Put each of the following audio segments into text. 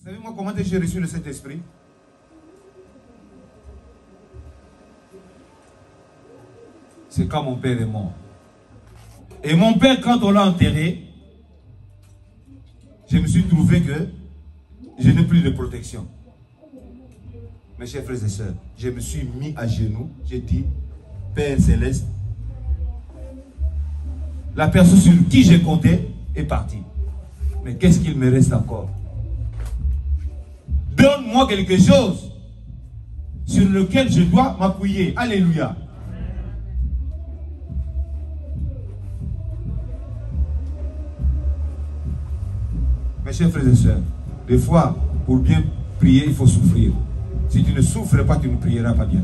Vous savez, moi, comment j'ai reçu le Saint-Esprit? C'est quand mon père est mort. Et mon père, quand on l'a enterré, je me suis trouvé que je n'ai plus de protection. Mes chers frères et sœurs, je me suis mis à genoux. J'ai dit, Père Céleste, la personne sur qui j'ai compté est partie. Mais qu'est-ce qu'il me reste encore? Donne-moi quelque chose sur lequel je dois m'appuyer. Alléluia. Mes chers frères et sœurs, des fois, pour bien prier, il faut souffrir. Si tu ne souffres pas, tu ne prieras pas bien.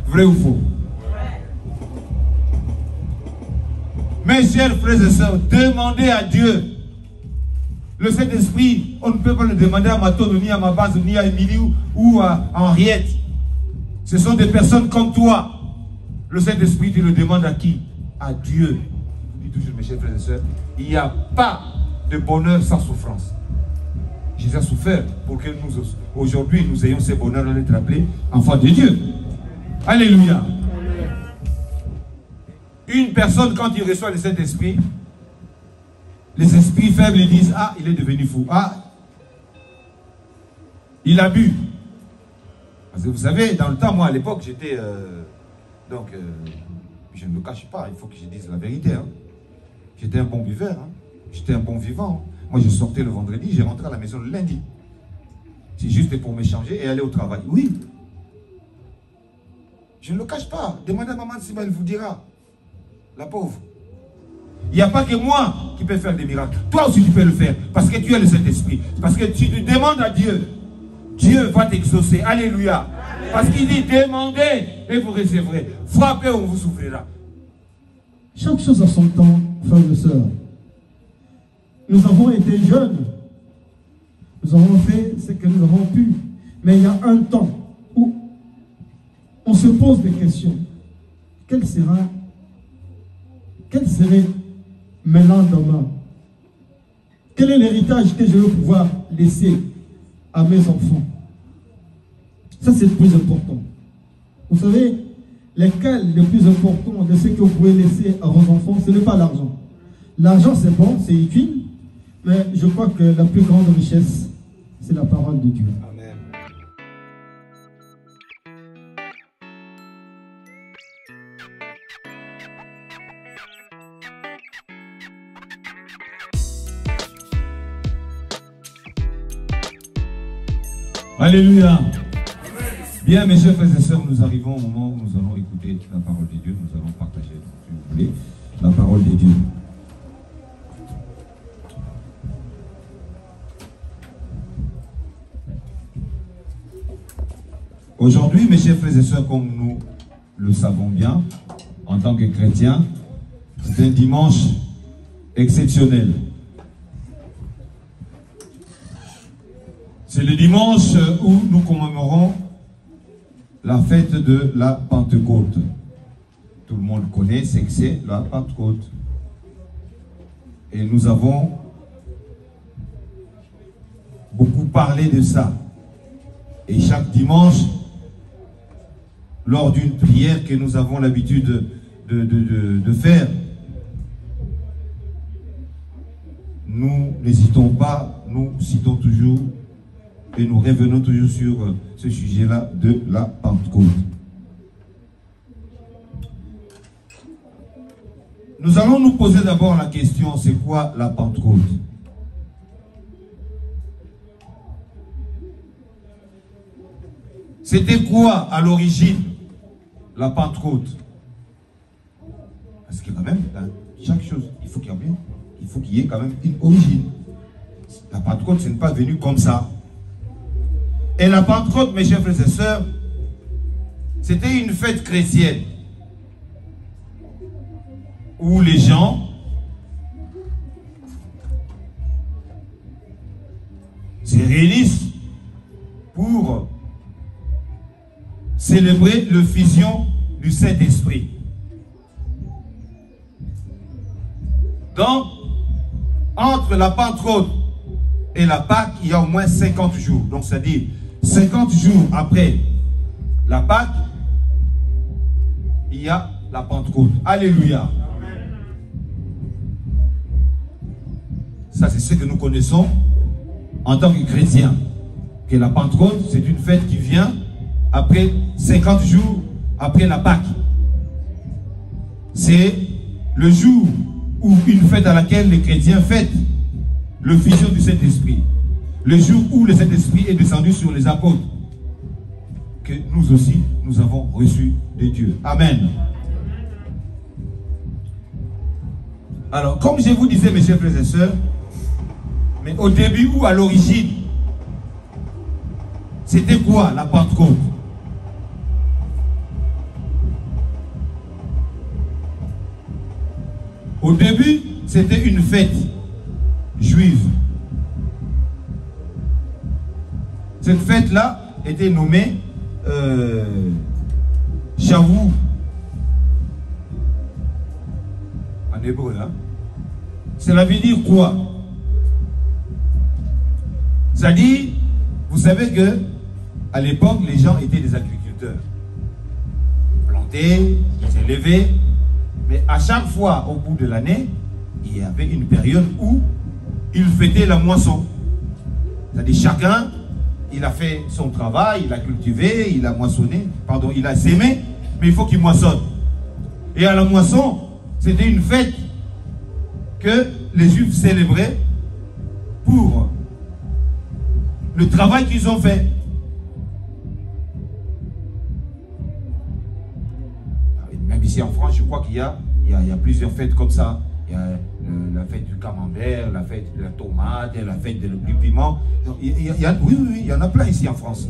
Vrai ou faux? Mes chers frères et sœurs, demandez à Dieu. Le Saint-Esprit, on ne peut pas le demander à Maton, ni à ma base, ni à Émilie ou à Henriette. Ce sont des personnes comme toi. Le Saint-Esprit, tu le demandes à qui? À Dieu. Je dis toujours, mes chers frères et sœurs, il n'y a pas de bonheur sans souffrance. Jésus a souffert pour que nous, aujourd'hui, nous ayons ce bonheur d'être appelés enfants de Dieu. Alléluia. Une personne, quand il reçoit le Saint-Esprit, les esprits faibles ils disent, ah, il est devenu fou. Ah, il a bu. Parce que vous savez, dans le temps, moi, à l'époque, j'étais... je ne me cache pas, il faut que je dise la vérité. Hein. J'étais un bon buveur. Hein. J'étais un bon vivant. Moi, je sortais le vendredi, j'ai rentré à la maison le lundi. C'est juste pour m'échanger et aller au travail. Oui. Je ne le cache pas. Demandez à maman si elle vous dira. La pauvre. Il n'y a pas que moi qui peux faire des miracles. Toi aussi, tu peux le faire. Parce que tu as le Saint-Esprit. Parce que tu demandes à Dieu. Dieu va t'exaucer. Alléluia. Amen. Parce qu'il dit, demandez et vous recevrez. Frappez ou on vous souffrira. Chaque chose a son temps, frères et sœurs. Nous avons été jeunes. Nous avons fait ce que nous avons pu. Mais il y a un temps où on se pose des questions. Quel serait mes lendemains? Quel est l'héritage que je vais pouvoir laisser à mes enfants? Ça, c'est le plus important. Vous savez, lesquels le plus important de ce que vous pouvez laisser à vos enfants, ce n'est pas l'argent. L'argent, c'est bon, c'est utile, mais je crois que la plus grande richesse, c'est la parole de Dieu. Amen. Alléluia. Bien, mes chers frères et sœurs, nous arrivons au moment où nous allons écouter la parole de Dieu. Nous allons partager, si vous voulez, la parole de Dieu. Aujourd'hui, mes chers frères et sœurs, comme nous le savons bien, en tant que chrétiens, c'est un dimanche exceptionnel. C'est le dimanche où nous commémorons la fête de la Pentecôte. Tout le monde connaît ce que c'est la Pentecôte. Et nous avons beaucoup parlé de ça. Et chaque dimanche, lors d'une prière que nous avons l'habitude de faire, nous n'hésitons pas, nous citons toujours et nous revenons toujours sur ce sujet-là de la Pentecôte. Nous allons nous poser d'abord la question, c'est quoi la Pentecôte? C'était quoi à l'origine la Pentecôte? Parce que quand même, dans chaque chose, il faut qu'il y ait quand même une origine. La Pentecôte, ce n'est pas venu comme ça. Et la Pentecôte, mes chers frères et sœurs, c'était une fête chrétienne où les gens se réunissent pour célébrer l'effusion du Saint-Esprit. Donc, entre la Pentecôte et la Pâque, il y a au moins 50 jours. Donc, c'est-à-dire 50 jours après la Pâque, il y a la Pentecôte. Alléluia. Ça, c'est ce que nous connaissons en tant que chrétiens. Que la Pentecôte, c'est une fête qui vient après 50 jours après la Pâque. C'est le jour ou une fête à laquelle les chrétiens fêtent le fusion du Saint-Esprit. Le jour où le Saint-Esprit est descendu sur les apôtres. Que nous aussi, nous avons reçu de Dieu. Amen. Alors, comme je vous disais, mes chers frères et sœurs, mais au début ou à l'origine, c'était quoi la Pentecôte? Au début, c'était une fête juive. Cette fête-là était nommée Shavuot. En hébreu, hein? Cela veut dire quoi? C'est-à-dire, vous savez que à l'époque, les gens étaient des agriculteurs. Plantaient, ils élevaient. Mais à chaque fois, au bout de l'année, il y avait une période où ils fêtaient la moisson. C'est-à-dire, chacun, il a fait son travail, il a cultivé, il a moissonné, pardon, il a sémé, mais il faut qu'il moissonne. Et à la moisson, c'était une fête que les Juifs célébraient pour le travail qu'ils ont fait. Même ici en France, je crois qu'il y a plusieurs fêtes comme ça. Il y a la fête du camembert, la fête de la tomate, la fête du piment. Oui, il y en a plein ici en France.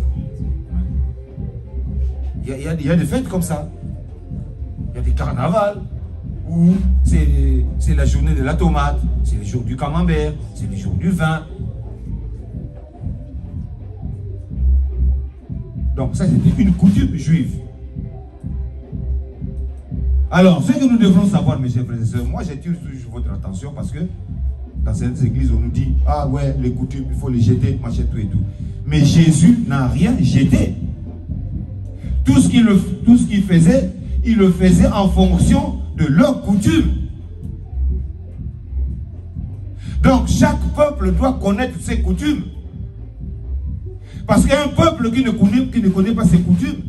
Il y a des fêtes comme ça. Il y a des carnavals où c'est la journée de la tomate, c'est le jour du camembert, c'est le jour du vin. Donc ça, c'était une coutume juive. Alors, ce que nous devons savoir, mes chers frères et sœurs, moi j'attire toujours votre attention parce que dans certaines églises, on nous dit, ah ouais, les coutumes, il faut les jeter, machin, tout et tout. Mais Jésus n'a rien jeté. Tout ce qu'il faisait, il le faisait en fonction de leurs coutumes. Donc, chaque peuple doit connaître ses coutumes. Parce qu'un peuple qui ne connaît pas ses coutumes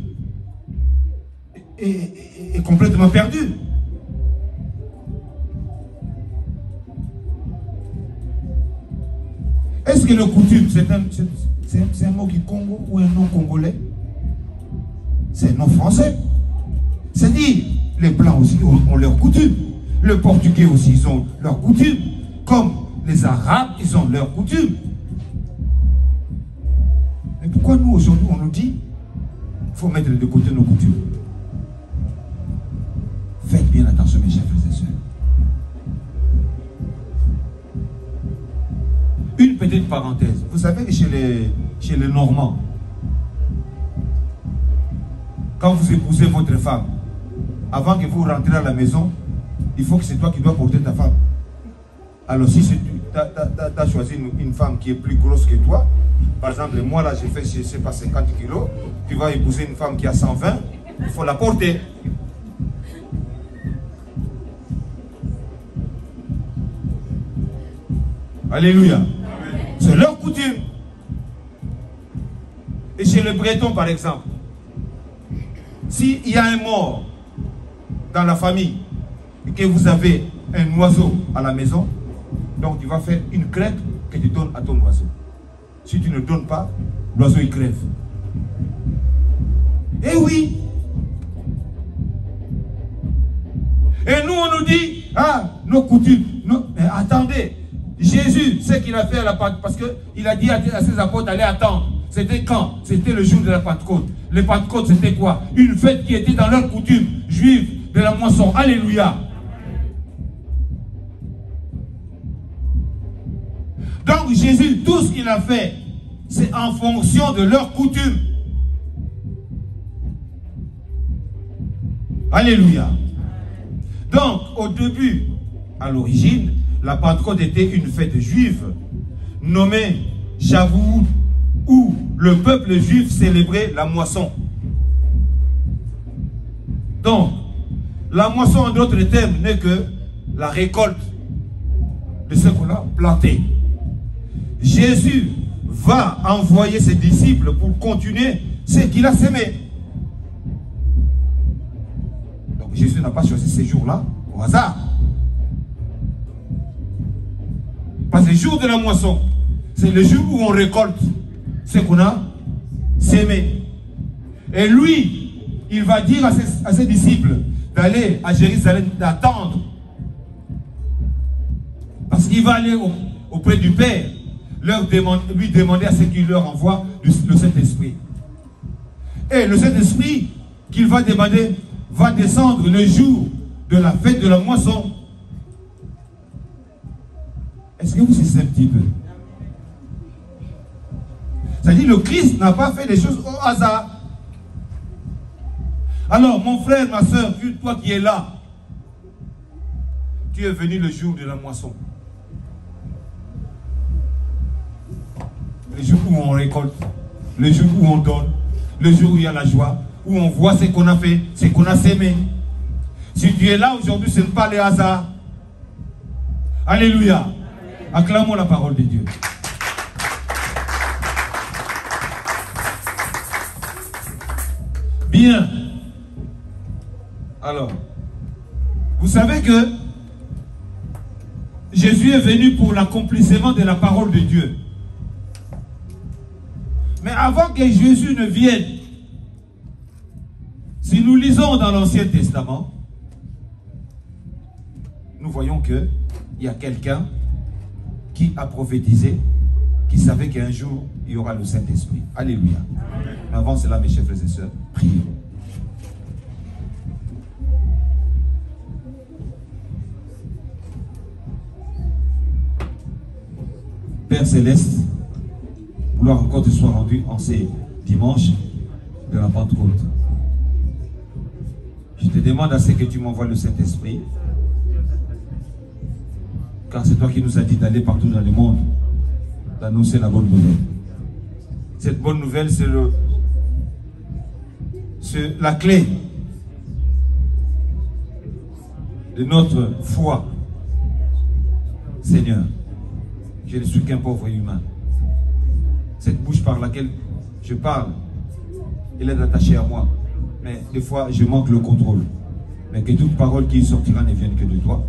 est complètement perdu. Est-ce que le coutume, c'est un mot qui est Congo ou un nom congolais? C'est un nom français. C'est-à-dire, les Blancs aussi ont leurs coutumes. Les Portugais aussi, ils ont leurs coutumes. Comme les Arabes, ils ont leurs coutumes. Mais pourquoi nous, aujourd'hui, on nous dit il faut mettre de côté nos coutumes? Faites bien attention, mes chers frères et sœurs. Une petite parenthèse. Vous savez que chez les Normands, quand vous épousez votre femme, avant que vous rentrez à la maison, il faut que c'est toi qui dois porter ta femme. Alors si tu as choisi une femme qui est plus grosse que toi, par exemple, moi là j'ai fait, je ne sais pas, 50 kilos, tu vas épouser une femme qui a 120, il faut la porter. Alléluia. C'est leur coutume. Et chez les Bretons, par exemple, s'il y a un mort dans la famille et que vous avez un oiseau à la maison, donc tu vas faire une crête que tu donnes à ton oiseau. Si tu ne donnes pas, l'oiseau il crève. Eh oui. Et nous on nous dit, ah, nos coutumes. Mais attendez, Jésus, ce qu'il a fait à la Pentecôte, parce qu'il a dit à ses apôtres d'aller attendre. C'était quand? C'était le jour de la Pentecôte. Les Pentecôtes, c'était quoi? Une fête qui était dans leur coutume juive de la moisson. Alléluia. Donc Jésus, tout ce qu'il a fait, c'est en fonction de leur coutume. Alléluia. Donc, au début, à l'origine, la Pentecôte était une fête juive. nommé Shavuot, où le peuple juif célébrait la moisson. Donc, la moisson, en d'autres termes, n'est que la récolte de ce qu'on a planté. Jésus va envoyer ses disciples pour continuer ce qu'il a sémé. Donc Jésus n'a pas choisi ces jours-là au hasard. Parce que le jour de la moisson, c'est le jour où on récolte ce qu'on a sémé. Et lui, il va dire à ses disciples d'aller à Jérusalem, d'attendre. Parce qu'il va aller auprès du Père, lui demander à ce qu'il leur envoie le Saint-Esprit. Et le Saint-Esprit qu'il va demander va descendre le jour de la fête de la moisson. Est-ce que vous savez un petit peu? C'est-à-dire le Christ n'a pas fait des choses au hasard. Alors mon frère, ma soeur, toi qui es là, tu es venu le jour de la moisson. Le jour où on récolte, le jour où on donne, le jour où il y a la joie, où on voit ce qu'on a fait, ce qu'on a sémé. Si tu es là aujourd'hui, ce n'est pas le hasard. Alléluia. Acclamons la parole de Dieu. Bien. Alors, vous savez que Jésus est venu pour l'accomplissement de la parole de Dieu. Mais avant que Jésus ne vienne, si nous lisons dans l'Ancien Testament, nous voyons qu'il y a quelqu'un qui a prophétisé, qui savait qu'un jour, il y aura le Saint-Esprit. Alléluia. Mais avant cela, mes chers frères et sœurs, prions. Père Céleste, gloire encore te soit rendue en ces dimanches de la Pentecôte. Je te demande à ce que tu m'envoies le Saint-Esprit, car c'est toi qui nous as dit d'aller partout dans le monde, d'annoncer la bonne nouvelle. Cette bonne nouvelle, c'est la clé de notre foi. Seigneur, je ne suis qu'un pauvre humain. Cette bouche par laquelle je parle, elle est attachée à moi. Mais des fois, je manque le contrôle. Mais que toute parole qui sortira ne vienne que de toi.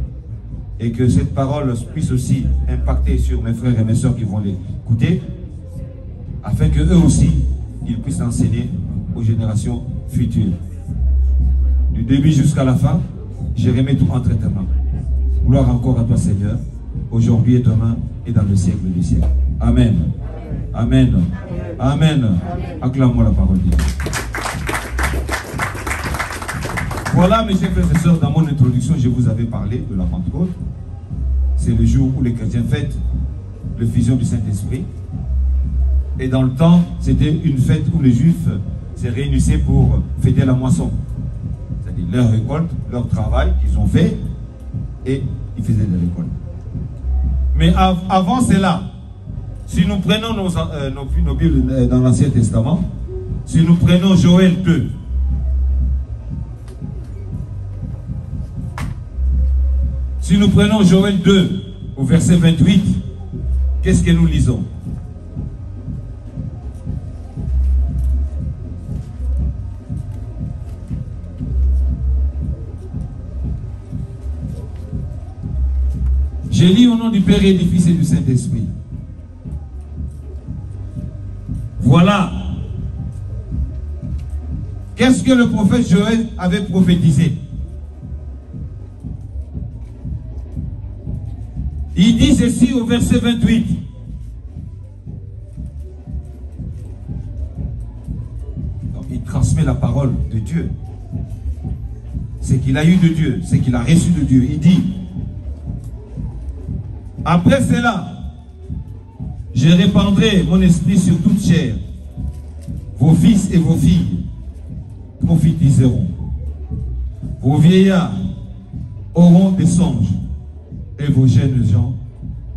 Et que cette parole puisse aussi impacter sur mes frères et mes soeurs qui vont l'écouter, afin qu'eux aussi, ils puissent enseigner aux générations futures. Du début jusqu'à la fin, je remets tout entre tes mains. Gloire encore à toi, Seigneur, aujourd'hui et demain et dans le siècle du siècle. Amen. Amen. Amen. Acclame-moi la parole de Dieu. Voilà, mes chers frères et sœurs, dans mon introduction, je vous avais parlé de la Pentecôte. C'est le jour où les chrétiens fêtent l'effusion du Saint-Esprit. Et dans le temps, c'était une fête où les Juifs se réunissaient pour fêter la moisson. C'est-à-dire leur récolte, leur travail qu'ils ont fait, et ils faisaient des récoltes. Mais avant cela, si nous prenons nos Bibles dans l'Ancien Testament, si nous prenons Joël 2, si nous prenons Joël 2 au verset 28, qu'est-ce que nous lisons? J'ai lu au nom du Père et du Fils et du Saint-Esprit. Voilà. Qu'est-ce que le prophète Joël avait prophétisé? Il dit ceci au verset 28. Donc, il transmet la parole de Dieu. C'est qu'il a eu de Dieu, c'est qu'il a reçu de Dieu. Il dit: après cela, je répandrai mon esprit sur toute chair. Vos fils et vos filles prophétiseront. Vos vieillards auront des songes et vos jeunes gens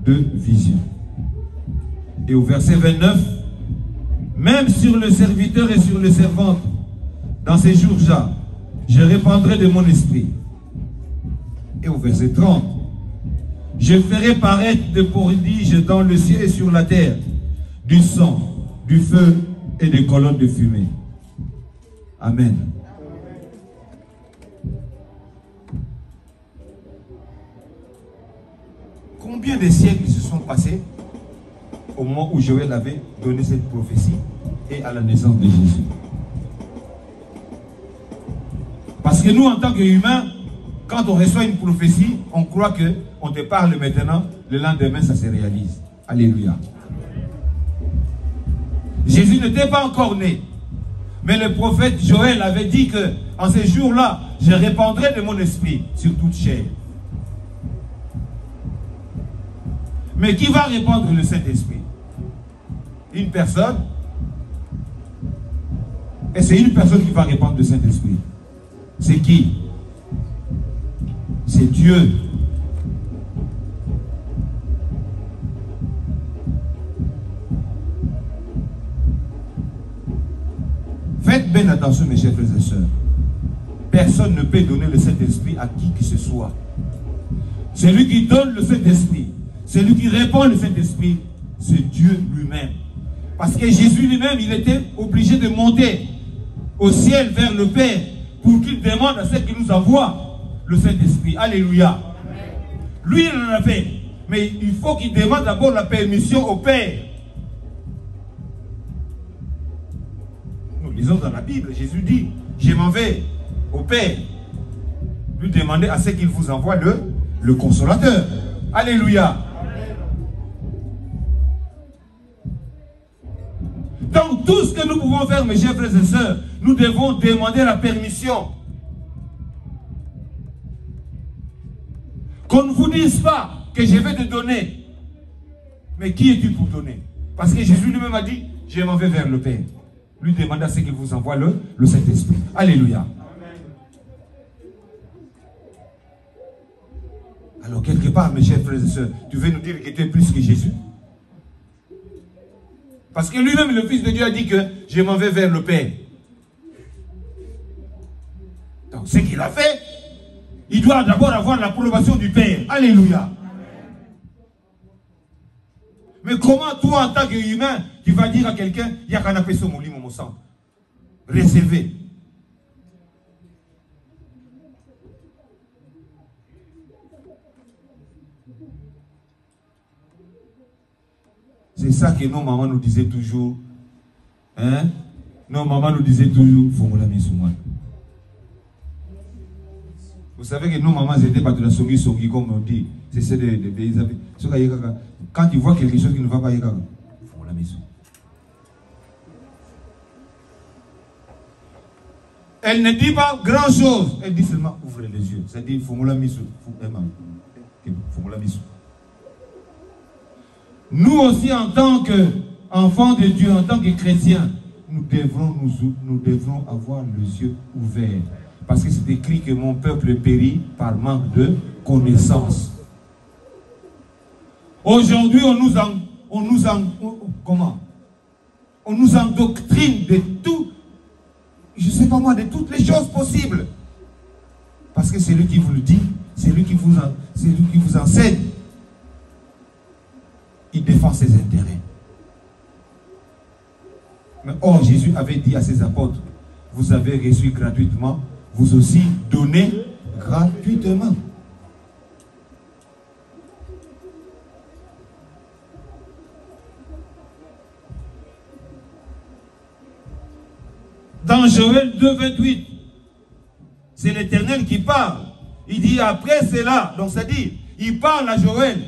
de visions. Et au verset 29, même sur le serviteur et sur les servantes, dans ces jours-là, je répandrai de mon esprit. Et au verset 30, je ferai paraître des prodiges dans le ciel et sur la terre, du sang, du feu et des colonnes de fumée. Amen. Combien de siècles se sont passés au moment où Joël avait donné cette prophétie et à la naissance de Jésus? Parce que nous, en tant qu'humains, quand on reçoit une prophétie, on croit qu'on te parle maintenant, le lendemain, ça se réalise. Alléluia. Jésus n'était pas encore né. Mais le prophète Joël avait dit que en ces jours-là, je répandrai de mon esprit sur toute chair. Mais qui va répandre le Saint-Esprit? Une personne. Et c'est une personne qui va répandre le Saint-Esprit. C'est qui? C'est Dieu. Faites bien attention, mes chers frères et sœurs. Personne ne peut donner le Saint-Esprit à qui que ce soit. Celui qui donne le Saint-Esprit, celui qui répand le Saint-Esprit, c'est Dieu lui-même. Parce que Jésus lui-même, il était obligé de monter au ciel vers le Père pour qu'il demande à ceux qui nous envoient le Saint-Esprit. Alléluia. Lui, il en avait. Mais il faut qu'il demande d'abord la permission au Père. Nous lisons dans la Bible, Jésus dit, je m'en vais au Père. Lui demander à ceux qu'il vous envoie le consolateur. Alléluia. Donc tout ce que nous pouvons faire, mes chers frères et sœurs, nous devons demander la permission. Qu'on ne vous dise pas que je vais te donner. Mais qui es-tu pour donner? Parce que Jésus lui-même a dit, je m'en vais vers le Père. Lui demande à ce qu'il vous envoie le Saint-Esprit. Alléluia. Alors quelque part, mes chers frères et sœurs, tu veux nous dire que tu es plus que Jésus? Parce que lui-même, le Fils de Dieu a dit que je m'en vais vers le Père. Donc ce qu'il a fait, il doit d'abord avoir l'approbation du Père. Alléluia. Mais comment toi, en tant qu'humain, tu vas dire à quelqu'un, il y a qu'un appel sur mon lit, mon sang. Recevez. C'est ça que nos mamans nous disaient toujours. Hein? Nos mamans nous disaient toujours, faut me la mettre sur moi. Vous savez que nos mamans étaient pas de la songi, comme on dit. C'est de quand tu vois quelque chose qui ne va pas, il faut la maison. Elle ne dit pas grand chose. Elle dit seulement ouvrez les yeux. C'est-à-dire, il faut me la maison. Nous aussi, en tant qu'enfants de Dieu, en tant que chrétiens, nous devrons avoir les yeux ouverts. Parce que c'est écrit que mon peuple périt par manque de connaissance. Aujourd'hui, on nous endoctrine de tout, je ne sais pas moi, de toutes les choses possibles. Parce que c'est lui qui vous le dit, c'est lui qui vous enseigne. Il défend ses intérêts. Mais or, Jésus avait dit à ses apôtres, vous avez reçu gratuitement, vous aussi donnez gratuitement. Dans Joël 2,28, c'est l'Éternel qui parle. Il dit après cela, donc c'est-à-dire, il parle à Joël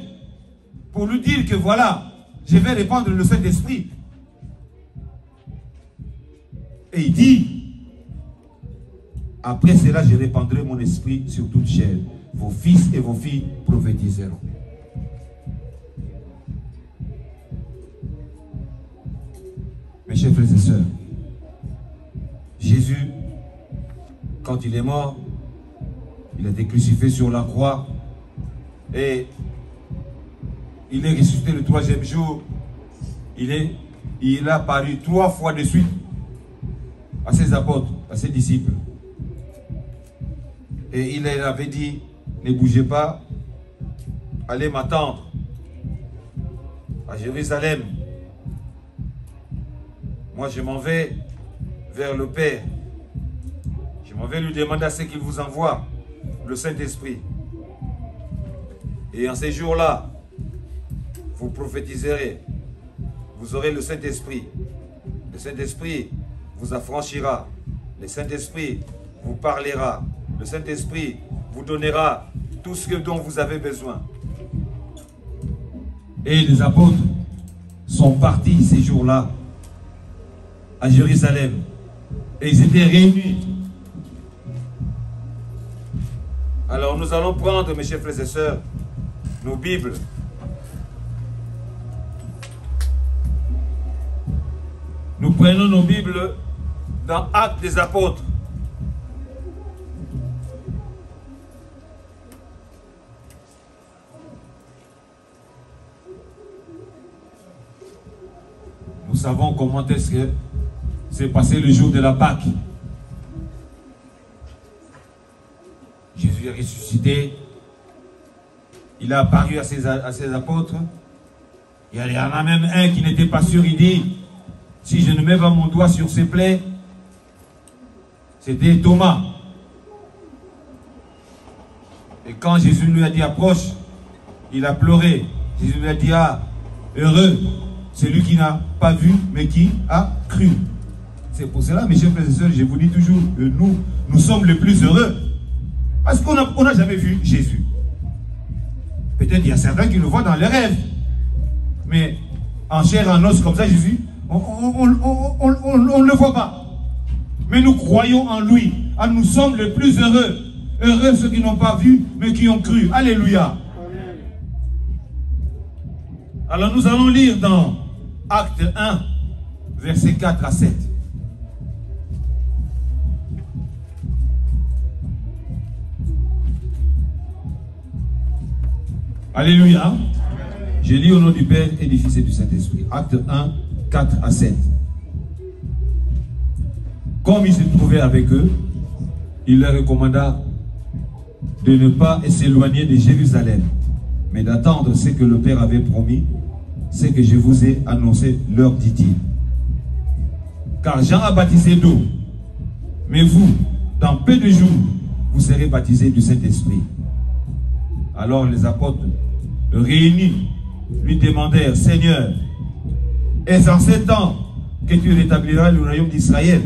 pour lui dire que voilà, je vais répandre le Saint-Esprit. Et il dit, après cela, je répandrai mon esprit sur toute chair. Vos fils et vos filles prophétiseront. Mes chers frères et sœurs, Jésus, quand il est mort, il a été crucifié sur la croix et il est ressuscité le 3e jour. il a apparu 3 fois de suite à ses apôtres, à ses disciples. Et il leur avait dit, ne bougez pas, allez m'attendre à Jérusalem. Moi, je m'en vais vers le Père. Je m'en vais lui demander à ce qu'il vous envoie, le Saint-Esprit. Et en ces jours-là, vous prophétiserez. Vous aurez le Saint-Esprit. Le Saint-Esprit vous affranchira. Le Saint-Esprit vous parlera. Le Saint-Esprit vous donnera tout ce dont vous avez besoin. Et les apôtres sont partis ces jours-là à Jérusalem. Et ils étaient réunis. Alors nous allons prendre, mes chers frères et sœurs, nos Bibles. Nous prenons nos Bibles dans Actes des Apôtres. Nous savons comment est-ce que s'est passé le jour de la Pâque. Jésus est ressuscité. Il a apparu à ses apôtres. Il y en a même un qui n'était pas sûr. Il dit, si je ne mets pas mon doigt sur ses plaies, c'était Thomas. Et quand Jésus lui a dit approche, il a pleuré. Jésus lui a dit, ah, heureux, celui qui n'a pas vu, mais qui a cru. C'est pour cela, mes chers frères et sœurs, je vous dis toujours que nous sommes les plus heureux. Parce qu'on n'a jamais vu Jésus. Peut-être il y a certains qui le voient dans les rêves. Mais en chair, en os, comme ça, Jésus, on ne le voit pas. Mais nous croyons en lui. Ah, nous sommes les plus heureux. Heureux ceux qui n'ont pas vu, mais qui ont cru. Alléluia. Amen. Alors nous allons lire dans Acte 1, versets 4 à 7. Alléluia. Je lis au nom du Père et du Fils et du Saint-Esprit. Acte 1, 4 à 7. Comme il se trouvait avec eux, il leur recommanda de ne pas s'éloigner de Jérusalem, mais d'attendre ce que le Père avait promis, ce que je vous ai annoncé, leur dit-il. Car Jean a baptisé d'eau, mais vous, dans peu de jours, vous serez baptisés du Saint-Esprit. Alors les apôtres, réunis, lui demandèrent, Seigneur, est-ce en ce temps que tu rétabliras le royaume d'Israël?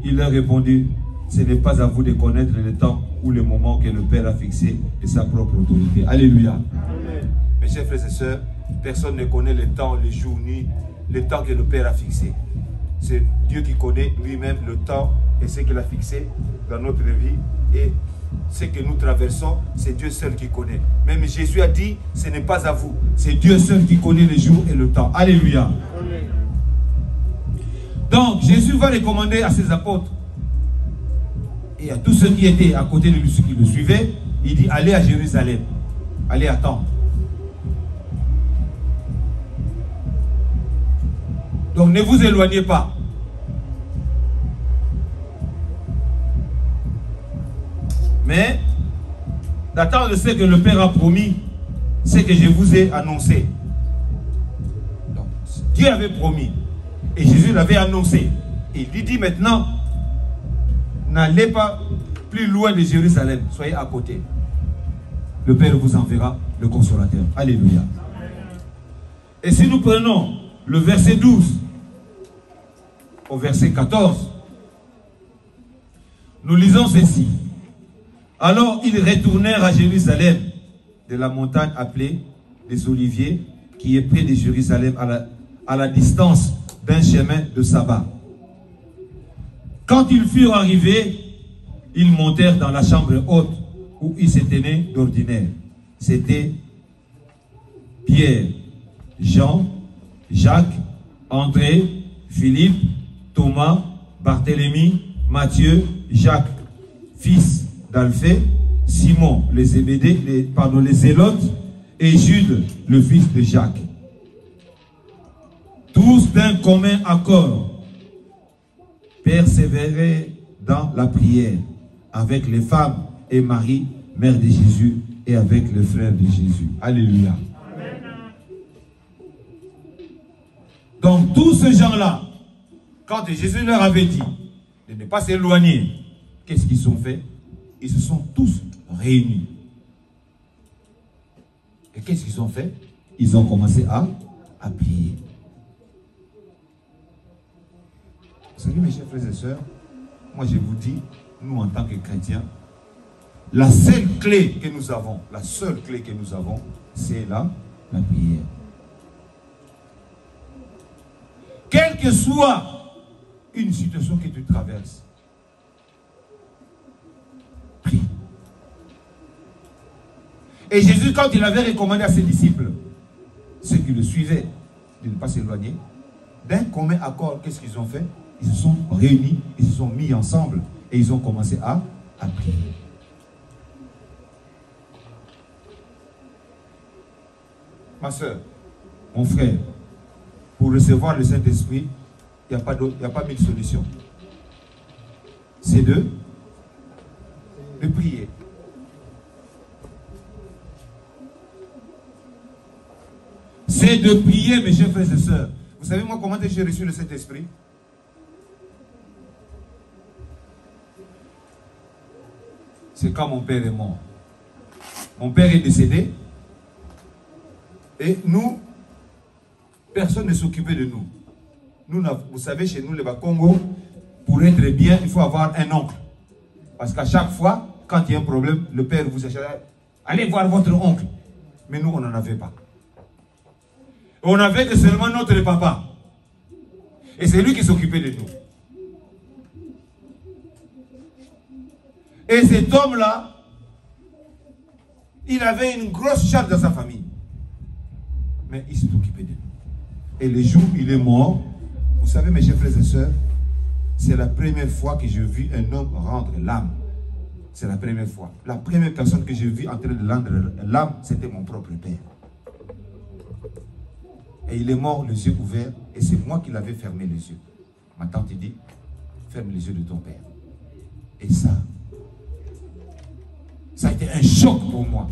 Il leur répondit, ce n'est pas à vous de connaître le temps ou le moment que le Père a fixé de sa propre autorité. Alléluia. Amen. Mes chers frères et sœurs, personne ne connaît le temps, le jour, ni le temps que le Père a fixé. C'est Dieu qui connaît lui-même le temps et ce qu'il a fixé dans notre vie. Et ce que nous traversons, c'est Dieu seul qui connaît. Même Jésus a dit, ce n'est pas à vous. C'est Dieu seul qui connaît le jour et le temps. Alléluia. Amen. Donc, Jésus va recommander à ses apôtres et à tous ceux qui étaient à côté de lui, ceux qui le suivaient, il dit, allez à Jérusalem. Allez attendre. Donc, ne vous éloignez pas. Mais d'attendre ce que le Père a promis, ce que je vous ai annoncé. Donc, Dieu avait promis et Jésus l'avait annoncé. Et il lui dit maintenant, n'allez pas plus loin de Jérusalem, soyez à côté. Le Père vous enverra le Consolateur. Alléluia. Et si nous prenons le verset 12 au verset 14, nous lisons ceci. Alors ils retournèrent à Jérusalem, de la montagne appelée des Oliviers, qui est près de Jérusalem, à la distance d'un chemin de sabbat. Quand ils furent arrivés, ils montèrent dans la chambre haute où ils se tenaient d'ordinaire. C'était Pierre, Jean, Jacques, André, Philippe, Thomas, Barthélemy, Matthieu, Jacques, fils d'Alphée, Simon, les Zélotes, et Jude, le fils de Jacques. tous d'un commun accord, persévérer dans la prière avec les femmes et Marie, mère de Jésus, et avec le frère de Jésus. Alléluia. Amen. Donc tous ces gens-là, quand Jésus leur avait dit de ne pas s'éloigner, qu'est-ce qu'ils ont fait? Ils se sont tous réunis. Et qu'est-ce qu'ils ont fait? Ils ont commencé à prier. Vous savez, mes chers frères et sœurs, moi je vous dis, nous en tant que chrétiens, la seule clé que nous avons, c'est la prière. Quelle que soit une situation que tu traverses, prie. Et Jésus, quand il avait recommandé à ses disciples, ceux qui le suivaient, de ne pas s'éloigner, d'un commun accord, qu'est-ce qu'ils ont fait? Ils se sont réunis, ils se sont mis ensemble et ils ont commencé à prier. Ma soeur, mon frère, pour recevoir le Saint-Esprit, il n'y a pas mille solutions. C'est de prier. C'est de prier, mes chers frères et sœurs. Vous savez, moi, comment j'ai reçu le Saint-Esprit? C'est quand mon père est mort. Mon père est décédé. Et nous, personne ne s'occupait de nous. Nous, vous savez, chez nous, le Bas-Congo, pour être bien, il faut avoir un oncle. Parce qu'à chaque fois, quand il y a un problème, le père vous achète, allez voir votre oncle. Mais nous, on n'en avait pas. On n'avait que seulement notre papa. Et c'est lui qui s'occupait de nous. Et cet homme-là, il avait une grosse charge dans sa famille. Mais il s'est occupé de nous. Et le jour où il est mort, vous savez, mes chers frères et sœurs, c'est la première fois que j'ai vu un homme rendre l'âme. C'est la première fois. La première personne que j'ai vue en train de rendre l'âme, c'était mon propre père. Et il est mort les yeux ouverts, et c'est moi qui l'avais fermé les yeux. Ma tante dit, ferme les yeux de ton père. Et ça a été un choc pour moi.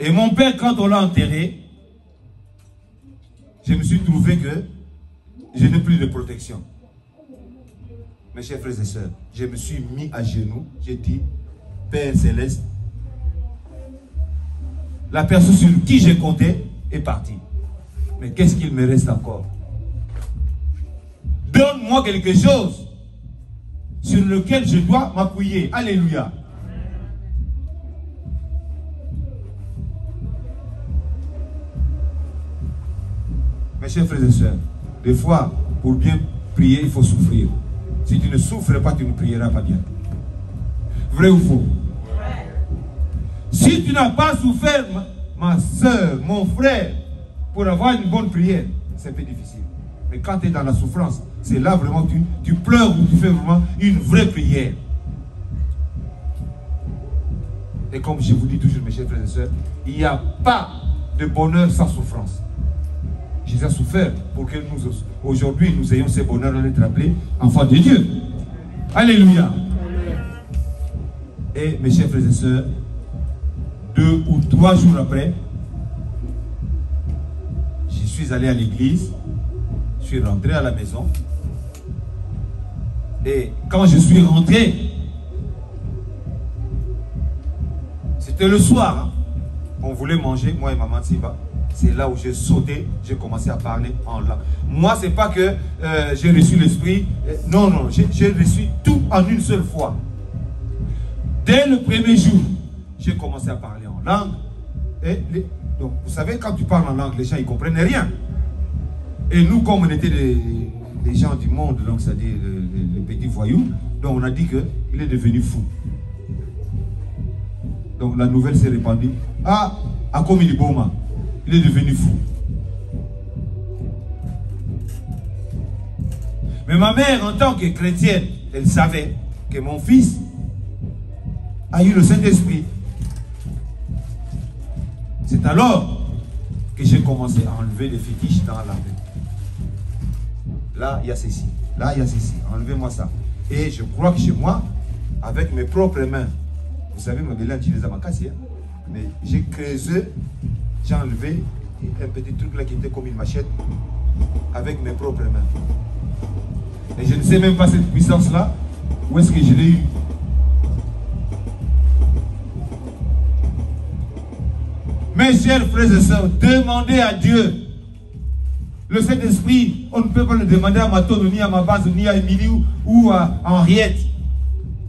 Et mon père, quand on l'a enterré, je me suis trouvé que je n'ai plus de protection. Mes chers frères et sœurs, je me suis mis à genoux, j'ai dit, Père Céleste, la personne sur qui j'ai compté est partie. Mais qu'est-ce qu'il me reste encore? Donne-moi quelque chose sur lequel je dois m'appuyer. Alléluia. Mes chers frères et sœurs, des fois, pour bien prier, il faut souffrir. Si tu ne souffres pas, tu ne prieras pas bien. Vrai ou faux? Si tu n'as pas souffert, ma soeur, mon frère, pour avoir une bonne prière, c'est un peu difficile. Mais quand tu es dans la souffrance, c'est là vraiment que tu pleures ou tu fais vraiment une vraie prière. Et comme je vous dis toujours, mes chers frères et sœurs, il n'y a pas de bonheur sans souffrance. Jésus a souffert pour que nous, aujourd'hui, nous ayons ce bonheur d'être appelés enfants de Dieu. Alléluia. Et mes chers frères et sœurs, 2 ou 3 jours après, je suis allé à l'église, je suis rentré à la maison. Et quand je suis rentré, c'était le soir, hein, on voulait manger, moi et maman Tsiba. C'est là où j'ai sauté, j'ai commencé à parler en langue. Moi, c'est pas que j'ai reçu l'esprit. Non, non, j'ai reçu tout en une seule fois. Dès le premier jour, j'ai commencé à parler en langue. Donc, vous savez, quand tu parles en langue, les gens ils comprennent rien. Et nous, comme on était des gens du monde, donc c'est-à-dire les petits voyous, donc on a dit qu'il est devenu fou. Donc la nouvelle s'est répandue. Ah, à Komili Boma, il est devenu fou. Mais ma mère, en tant que chrétienne, elle savait que mon fils a eu le Saint-Esprit. C'est alors que j'ai commencé à enlever les fétiches dans la rue. Là, il y a ceci. Là, il y a ceci. Enlevez-moi ça. Et je crois que chez moi, avec mes propres mains, vous savez, mon délai utilise ma casse, mais j'ai creusé, j'ai enlevé un petit truc là qui était comme une machette avec mes propres mains. Et je ne sais même pas cette puissance-là, où est-ce que je l'ai eu. Mes chers frères et sœurs, demandez à Dieu. Le Saint-Esprit, on ne peut pas le demander à Matono, ni à Mabanzo, ni à Émilie ou à Henriette.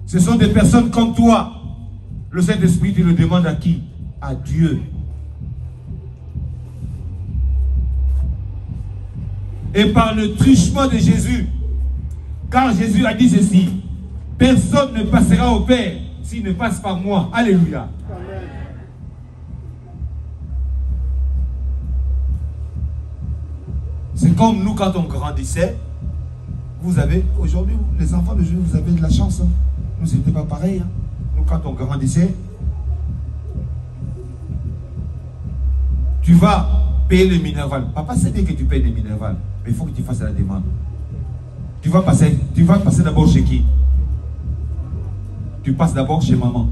Ce sont des personnes comme toi. Le Saint-Esprit, tu le demandes à qui? À Dieu. Et par le truchement de Jésus, car Jésus a dit ceci, personne ne passera au Père s'il ne passe par moi. Alléluia. Amen. C'est comme nous quand on grandissait. Vous avez, aujourd'hui, les enfants de Jésus, vous avez de la chance. Hein. Nous, c'était pas pareil. Hein. Nous, quand on grandissait, tu vas payer le minerval. Papa, c'est bien que tu payes le minerval, mais il faut que tu fasses la demande. Tu vas passer d'abord chez qui? Tu passes d'abord chez maman.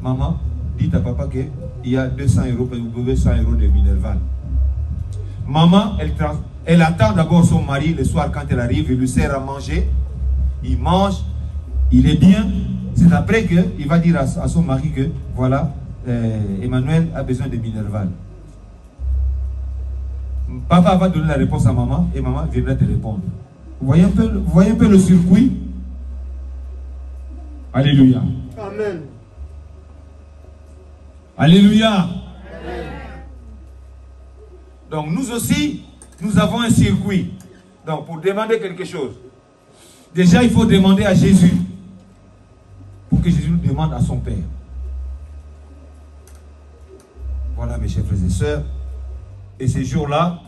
Maman, dis à papa qu'il y a 200 euros, vous pouvez 100 euros de minerval. Maman, elle attend d'abord son mari le soir quand elle arrive, il lui sert à manger. Il mange, il est bien. C'est après qu'il va dire à son mari que voilà, Emmanuel a besoin de minerval. Papa va donner la réponse à maman et maman viendra te répondre. Vous voyez un peu le circuit? Alléluia. Amen. Alléluia. Amen. Donc nous aussi, nous avons un circuit. Donc pour demander quelque chose, déjà il faut demander à Jésus. Pour que Jésus nous demande à son Père. Voilà mes chers frères et sœurs. Et ces jours-là,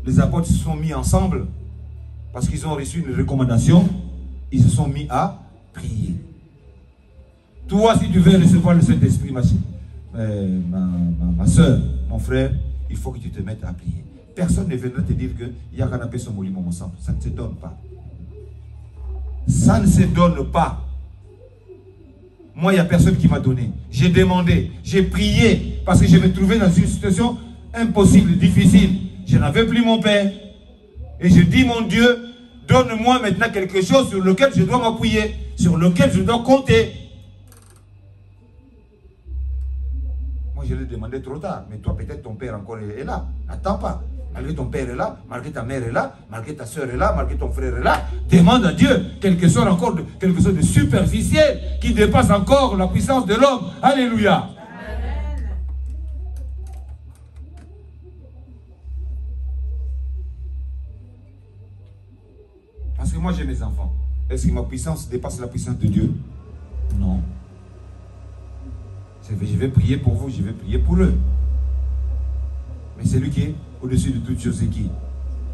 les apôtres se sont mis ensemble parce qu'ils ont reçu une recommandation. Ils se sont mis à prier. Toi, si tu veux recevoir le Saint-Esprit, ma soeur, mon frère, il faut que tu te mettes à prier. Personne ne viendra te dire qu'il y a qu'un appel sur mon sang. Ça ne se donne pas. Ça ne se donne pas. Moi, il n'y a personne qui m'a donné. J'ai demandé, j'ai prié parce que je me trouvais dans une situation impossible, difficile. Je n'avais plus mon père. Et je dis, mon Dieu, donne-moi maintenant quelque chose sur lequel je dois m'appuyer, sur lequel je dois compter. Moi, je l'ai demandé trop tard. Mais toi, peut-être ton père encore est là. N'attends pas. Malgré ton père est là, malgré ta mère est là, malgré ta soeur est là, malgré ton frère est là, demande à Dieu quelque chose de superficiel qui dépasse encore la puissance de l'homme. Alléluia. Amen. Parce que moi j'ai mes enfants. Est-ce que ma puissance dépasse la puissance de Dieu? Non. Je vais prier pour vous, je vais prier pour eux. Mais c'est lui qui est au-dessus de toutes choses, c'est qui?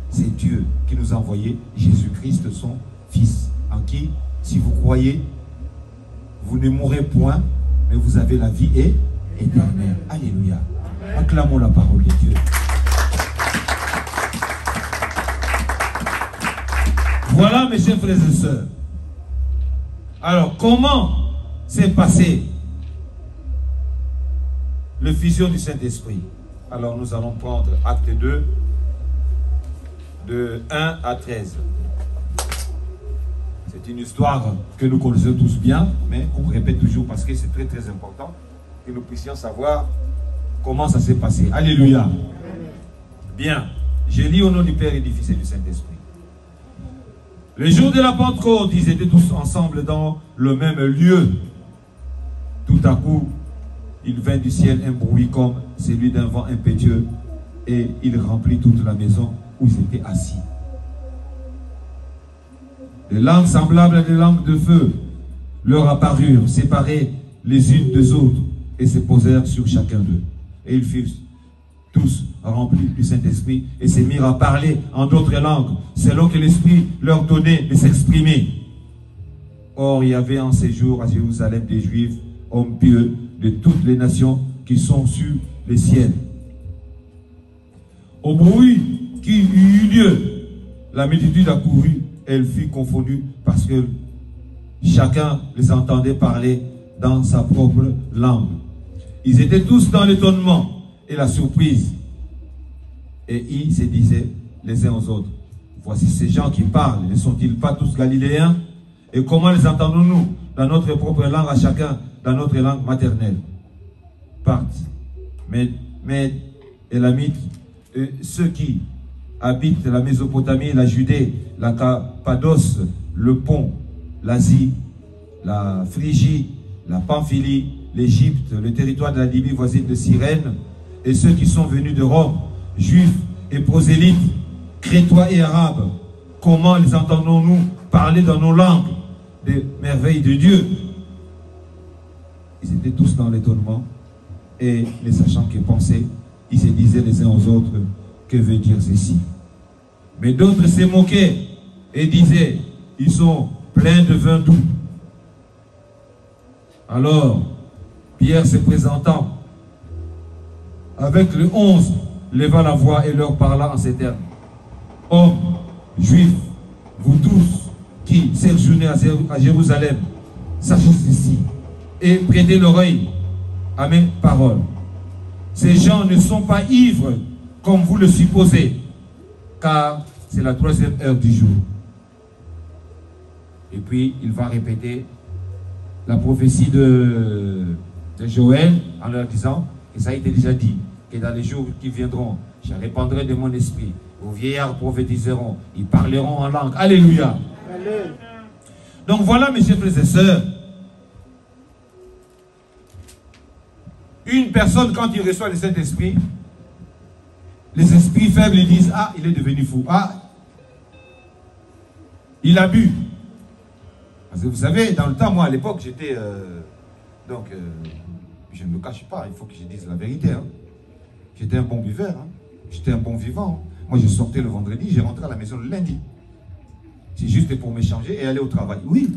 C'est Dieu qui nous a envoyé Jésus-Christ, son Fils, en qui, si vous croyez, vous ne mourrez point, mais vous avez la vie éternelle. Alléluia. Acclamons la parole de Dieu. Voilà, mes chers frères et sœurs. Alors, comment s'est passé l'effusion du Saint-Esprit? Alors nous allons prendre acte 2, de 1 à 13. C'est une histoire que nous connaissons tous bien, mais on répète toujours parce que c'est très très important que nous puissions savoir comment ça s'est passé. Alléluia. Bien, je lis au nom du Père et du Fils et du Saint-Esprit. Le jour de la Pentecôte, ils étaient tous ensemble dans le même lieu. Tout à coup, il vint du ciel un bruit comme celui d'un vent impétueux et il remplit toute la maison où ils étaient assis. Des langues semblables à des langues de feu leur apparurent, séparées les unes des autres et se posèrent sur chacun d'eux. Et ils furent tous remplis du Saint-Esprit et se mirent à parler en d'autres langues selon que l'Esprit leur donnait de s'exprimer. Or, il y avait en ces jours à Jérusalem des Juifs, hommes pieux, de toutes les nations qui sont sur les ciels. Au bruit qui eut lieu, la multitude accourut, elle fut confondue parce que chacun les entendait parler dans sa propre langue. Ils étaient tous dans l'étonnement et la surprise. Et ils se disaient les uns aux autres, voici ces gens qui parlent, ne sont-ils pas tous galiléens? Et comment les entendons-nous dans notre propre langue à chacun, dans notre langue maternelle? Parthes, Mèdes, Élamites, ceux qui habitent la Mésopotamie, la Judée, la Cappadoce, le Pont, l'Asie, la Phrygie, la Pamphylie, l'Égypte, le territoire de la Libye voisine de Cyrène, et ceux qui sont venus de Rome, juifs et prosélytes, crétois et arabes, comment les entendons-nous parler dans nos langues des merveilles de Dieu? Ils étaient tous dans l'étonnement et les sachant que pensaient, ils se disaient les uns aux autres, que veut dire ceci? Mais d'autres se moquaient et disaient, ils sont pleins de vin doux. Alors, Pierre se présentant avec le 11, leva la voix et leur parla en ces termes. Hommes, juifs, vous tous qui séjournez à Jérusalem, sachez ceci et prêtez l'oreille à mes paroles. Ces gens ne sont pas ivres comme vous le supposez, car c'est la 3e heure du jour. Et puis il va répéter la prophétie de Joël en leur disant que ça a été déjà dit, que dans les jours qui viendront, je répandrai de mon esprit. Vos vieillards prophétiseront, ils parleront en langue. Alléluia. Amen. Donc voilà, mes chers frères et sœurs, une personne, quand il reçoit le Saint-Esprit, les esprits faibles lui disent, ah, il est devenu fou. Ah, il a bu. Parce que vous savez, dans le temps, moi, à l'époque, j'étais... je ne me cache pas, il faut que je dise la vérité. Hein. J'étais un bon buveur. Hein. J'étais un bon vivant. Hein. Moi, je sortais le vendredi, je rentrais à la maison le lundi. C'est juste pour m'échanger et aller au travail. Oui.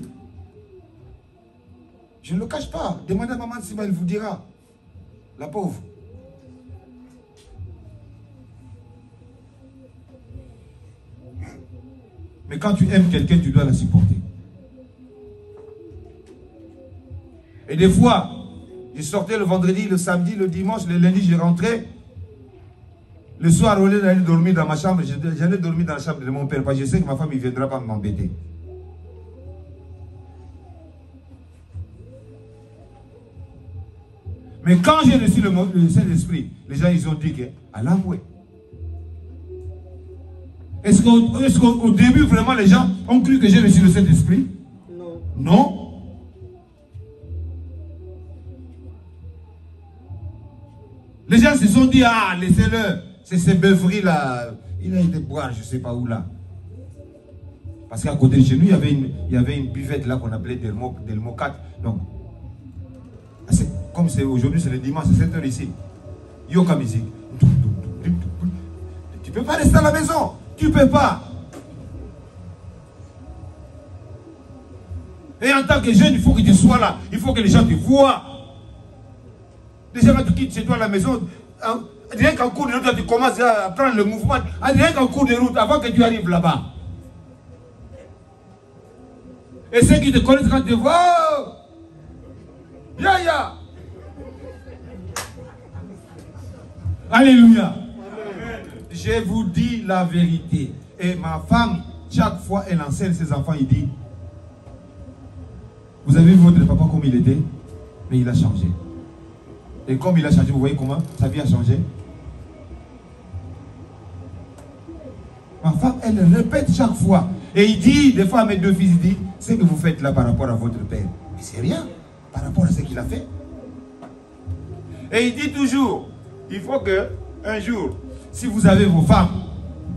Je ne le cache pas. Demandez à maman Sima, elle vous dira. La pauvre. Mais quand tu aimes quelqu'un, tu dois la supporter. Et des fois, je sortais le vendredi, le samedi, le dimanche, le lundi, je rentrais. Le soir, au lieu d'aller dormir dans ma chambre, j'allais dormir dans la chambre de mon père, parce que je sais que ma femme ne viendra pas m'embêter. Mais quand j'ai reçu le Saint-Esprit, les gens ils ont dit que Allah, ouais. Est-ce qu'au début, vraiment, les gens ont cru que j'ai reçu le Saint-Esprit? Non. Non. Les gens se sont dit, ah, laissez-le, c'est ces beuveries-là. Il a été boire, je ne sais pas où là. Parce qu'à côté de chez nous, il y avait une buvette là qu'on appelait Delmo 4. Donc, comme c'est aujourd'hui, c'est le dimanche, c'est 7 h ici. Yoka musique. Tu ne peux pas rester à la maison. Tu ne peux pas. Et en tant que jeune, il faut que tu sois là. Il faut que les gens te voient. Les gens, quand tu quittes chez toi à la maison, rien qu'en cours de route, tu commences à prendre le mouvement. Rien qu'en cours de route, avant que tu arrives là-bas. Et ceux qui te connaissent quand tu te voient, ya ya. Alléluia. Je vous dis la vérité. Et ma femme, chaque fois elle enseigne ses enfants, il dit, vous avez vu votre papa comme il était, mais il a changé. Et comme il a changé, vous voyez comment sa vie a changé. Ma femme, elle répète chaque fois. Et il dit, des fois à mes deux fils, il dit, ce que vous faites là par rapport à votre père, mais c'est rien par rapport à ce qu'il a fait. Et il dit toujours, il faut que un jour, si vous avez vos femmes,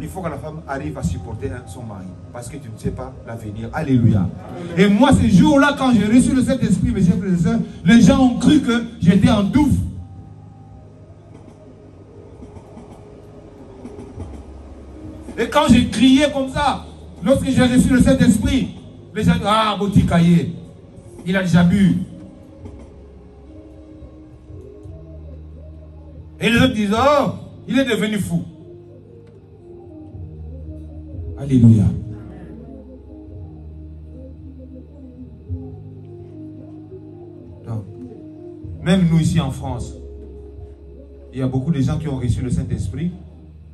il faut que la femme arrive à supporter son mari. Parce que tu ne sais pas l'avenir. Alléluia. Et moi, ce jour-là, quand j'ai reçu le Saint-Esprit, mes chers frères et sœurs, les gens ont cru que j'étais en douf. Et quand j'ai crié comme ça, lorsque j'ai reçu le Saint-Esprit, les gens disent, ah, Boti Kaye, il a déjà bu. Et les autres disent, oh, il est devenu fou. Alléluia. Donc, même nous ici en France, il y a beaucoup de gens qui ont reçu le Saint-Esprit.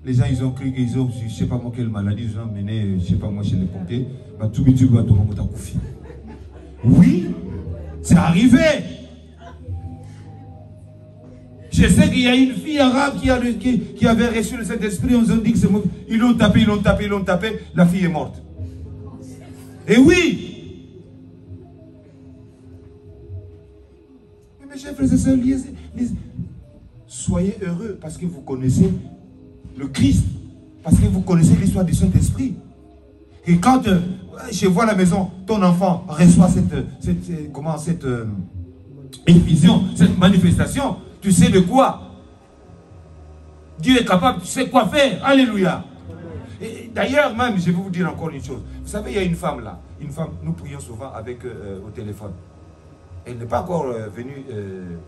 Les gens, ils ont cru qu'ils ont, je ne sais pas moi quelle maladie, ils ont emmené, je ne sais pas moi, chez les pompiers. Oui, c'est arrivé. Je sais qu'il y a une fille arabe qui avait reçu le Saint-Esprit. On nous a dit que c'est mauvais. Ils l'ont tapé, ils l'ont tapé, ils l'ont tapé. La fille est morte. Et oui. Mais mes chers frères et sœurs, soyez heureux parce que vous connaissez le Christ. Parce que vous connaissez l'histoire du Saint-Esprit. Et quand chez vous à la maison, ton enfant reçoit cette effusion, cette manifestation, tu sais de quoi Dieu est capable, tu sais quoi faire. Alléluia. Et d'ailleurs, même, je vais vous dire encore une chose. Vous savez, il y a une femme là. Une femme, nous prions souvent avec au téléphone. Elle n'est pas encore venue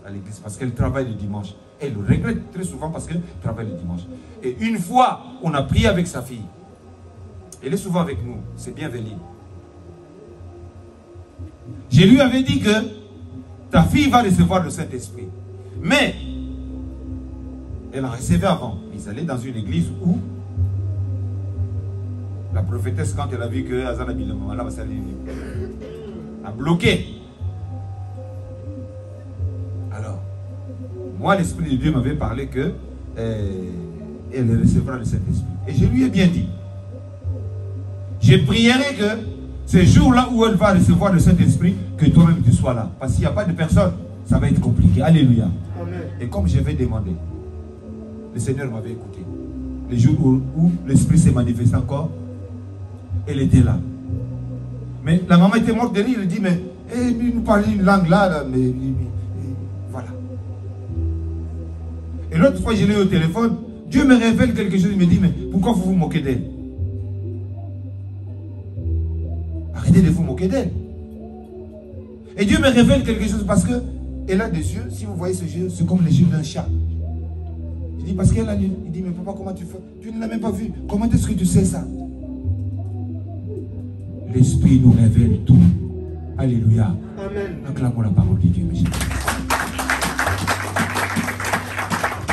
à l'église parce qu'elle travaille le dimanche. Elle le regrette très souvent parce qu'elle travaille le dimanche. Et une fois, on a prié avec sa fille. Elle est souvent avec nous. C'est bien Véline. Je lui avais dit que ta fille va recevoir le Saint-Esprit. Mais, elle en recevait avant. Ils allaient dans une église où la prophétesse, quand elle a vu que Azan a bloqué. Alors, moi, l'Esprit de Dieu m'avait parlé que elle recevra le Saint-Esprit. Et je lui ai bien dit, je prierai que ces jours-là où elle va recevoir le Saint-Esprit, que toi-même tu sois là. Parce qu'il n'y a pas de personne, ça va être compliqué. Alléluia. Amen. Et comme je vais demander, le Seigneur m'avait écouté. Les jours où l'Esprit s'est manifesté encore, elle était là. Mais la maman était morte de rire. Elle dit, mais nous parlons une langue là, mais voilà. Et l'autre fois, je l'ai eu au téléphone. Dieu me révèle quelque chose. Il me dit, mais pourquoi vous vous moquez d'elle? Arrêtez de vous moquer d'elle. Et Dieu me révèle quelque chose parce que elle a des yeux. Si vous voyez ces yeux, c'est comme les yeux d'un chat. Je dis, parce qu'elle a lu. Il dit, mais papa, comment tu fais? Tu ne l'as même pas vu. Comment est-ce que tu sais ça? L'Esprit nous révèle tout. Alléluia. Amen. Acclamons la parole de Dieu, mes chers.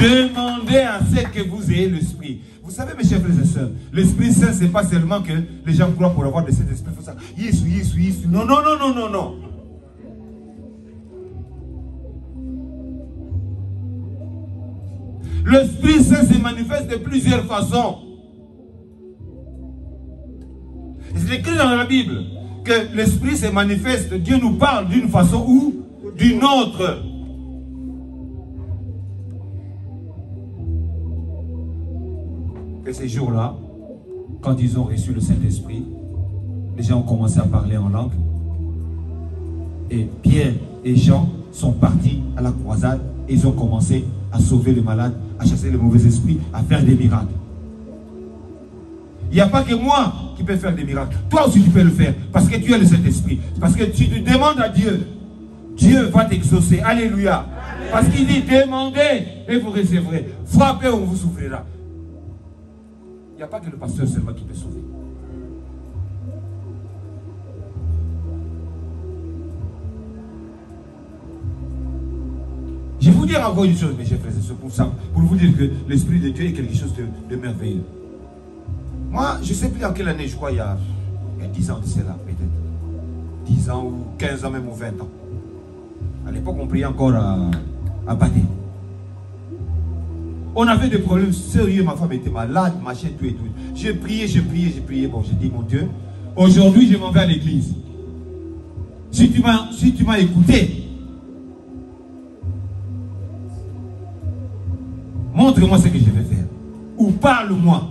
Demandez à ce que vous ayez l'Esprit. Vous savez, mes chers frères et sœurs, l'Esprit Saint, ce n'est pas seulement que les gens croient pour avoir de cet esprit. Il faut ça. Yes. Non. L'Esprit Saint se manifeste de plusieurs façons. C'est écrit dans la Bible que l'Esprit se manifeste. Dieu nous parle d'une façon ou d'une autre. Et ces jours-là, quand ils ont reçu le Saint-Esprit, les gens ont commencé à parler en langue. Et Pierre et Jean sont partis à la croisade. Et ils ont commencé à sauver les malades, à chasser les mauvais esprits, à faire des miracles. Il n'y a pas que moi qui peux faire des miracles. Toi aussi tu peux le faire. Parce que tu es le Saint-Esprit. Parce que tu te demandes à Dieu. Dieu va t'exaucer. Alléluia. Amen. Parce qu'il dit, demandez et vous recevrez. Frappez, on vous s'ouvrira. Il n'y a pas que le pasteur seulement qui peut sauver. Je vais vous dire encore une chose, mes chers frères et sœurs, pour vous dire que l'Esprit de Dieu est quelque chose de merveilleux. Moi, je ne sais plus en quelle année, je crois, il y a 10 ans de cela, peut-être. 10 ans ou 15 ans, même ou 20 ans. À l'époque, on priait encore à Baté. On avait des problèmes sérieux, ma femme était malade, machin, tout et tout. J'ai prié. Bon, j'ai dit, mon Dieu, aujourd'hui, je m'en vais à l'église. Si tu m'as écouté, montre-moi ce que je vais faire. Ou parle-moi.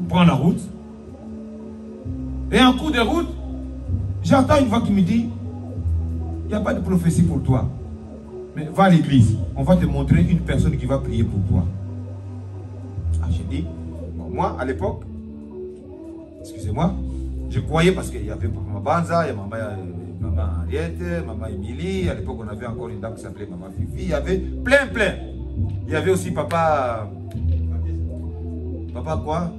On prend la route. Et en cours de route, j'entends une voix qui me dit, il n'y a pas de prophétie pour toi. Mais va à l'église. On va te montrer une personne qui va prier pour toi. Ah, j'ai dit, bon, moi, à l'époque, excusez-moi, je croyais parce qu'il y avait Maman Banza, il y a Maman Henriette, Maman Émilie. À l'époque, on avait encore une dame qui s'appelait Maman Fifi. Il y avait plein. Il y avait aussi papa... Papa quoi?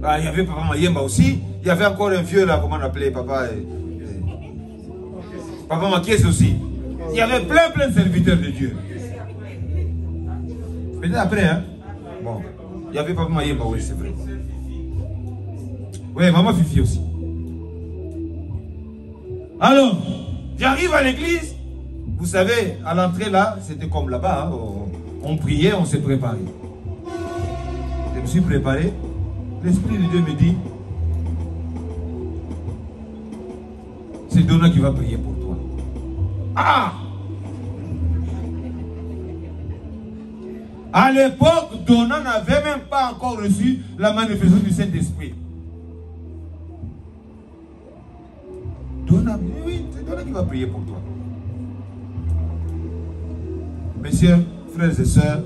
Ah, il y avait papa Mayemba aussi. Il y avait encore un vieux là, comment on appelait papa? Papa Makies aussi. Il y avait plein de serviteurs de Dieu. Peut-être après, hein? Bon. Il y avait papa Mayemba, oui, c'est vrai. Oui, maman Fifi aussi. Alors, j'arrive à l'église. Vous savez, à l'entrée là, c'était comme là-bas. Hein, on priait, on s'est préparé. Je me suis préparé. L'Esprit de Dieu me dit, c'est Donna qui va prier pour toi. Ah! À l'époque, Donna n'avait même pas encore reçu la manifestation du Saint-Esprit. Donna, oui, c'est Donna qui va prier pour toi. Messieurs, frères et sœurs,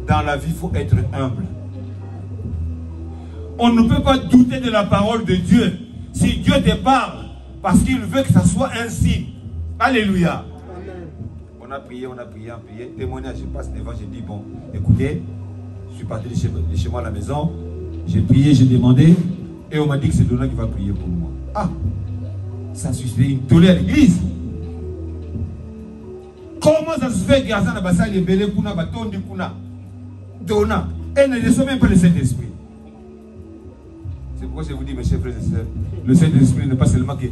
dans la vie, il faut être humble. On ne peut pas douter de la parole de Dieu. Si Dieu te parle, parce qu'il veut que ça soit ainsi. Alléluia. Amen. On a prié. Témoignage, je passe devant, j'ai dit, bon, écoutez, je suis parti de chez moi à la maison, j'ai prié, j'ai demandé, et on m'a dit que c'est Donna qui va prier pour moi. Ah, ça suscite une tollée à l'église. Comment ça se fait que Hassan Abassal est belé kuna, batondi kuna, Donna, elle ne reçoit même pas le Saint-Esprit. C'est pourquoi je vous dis, mes chers frères et sœurs, le Saint-Esprit n'est pas seulement que...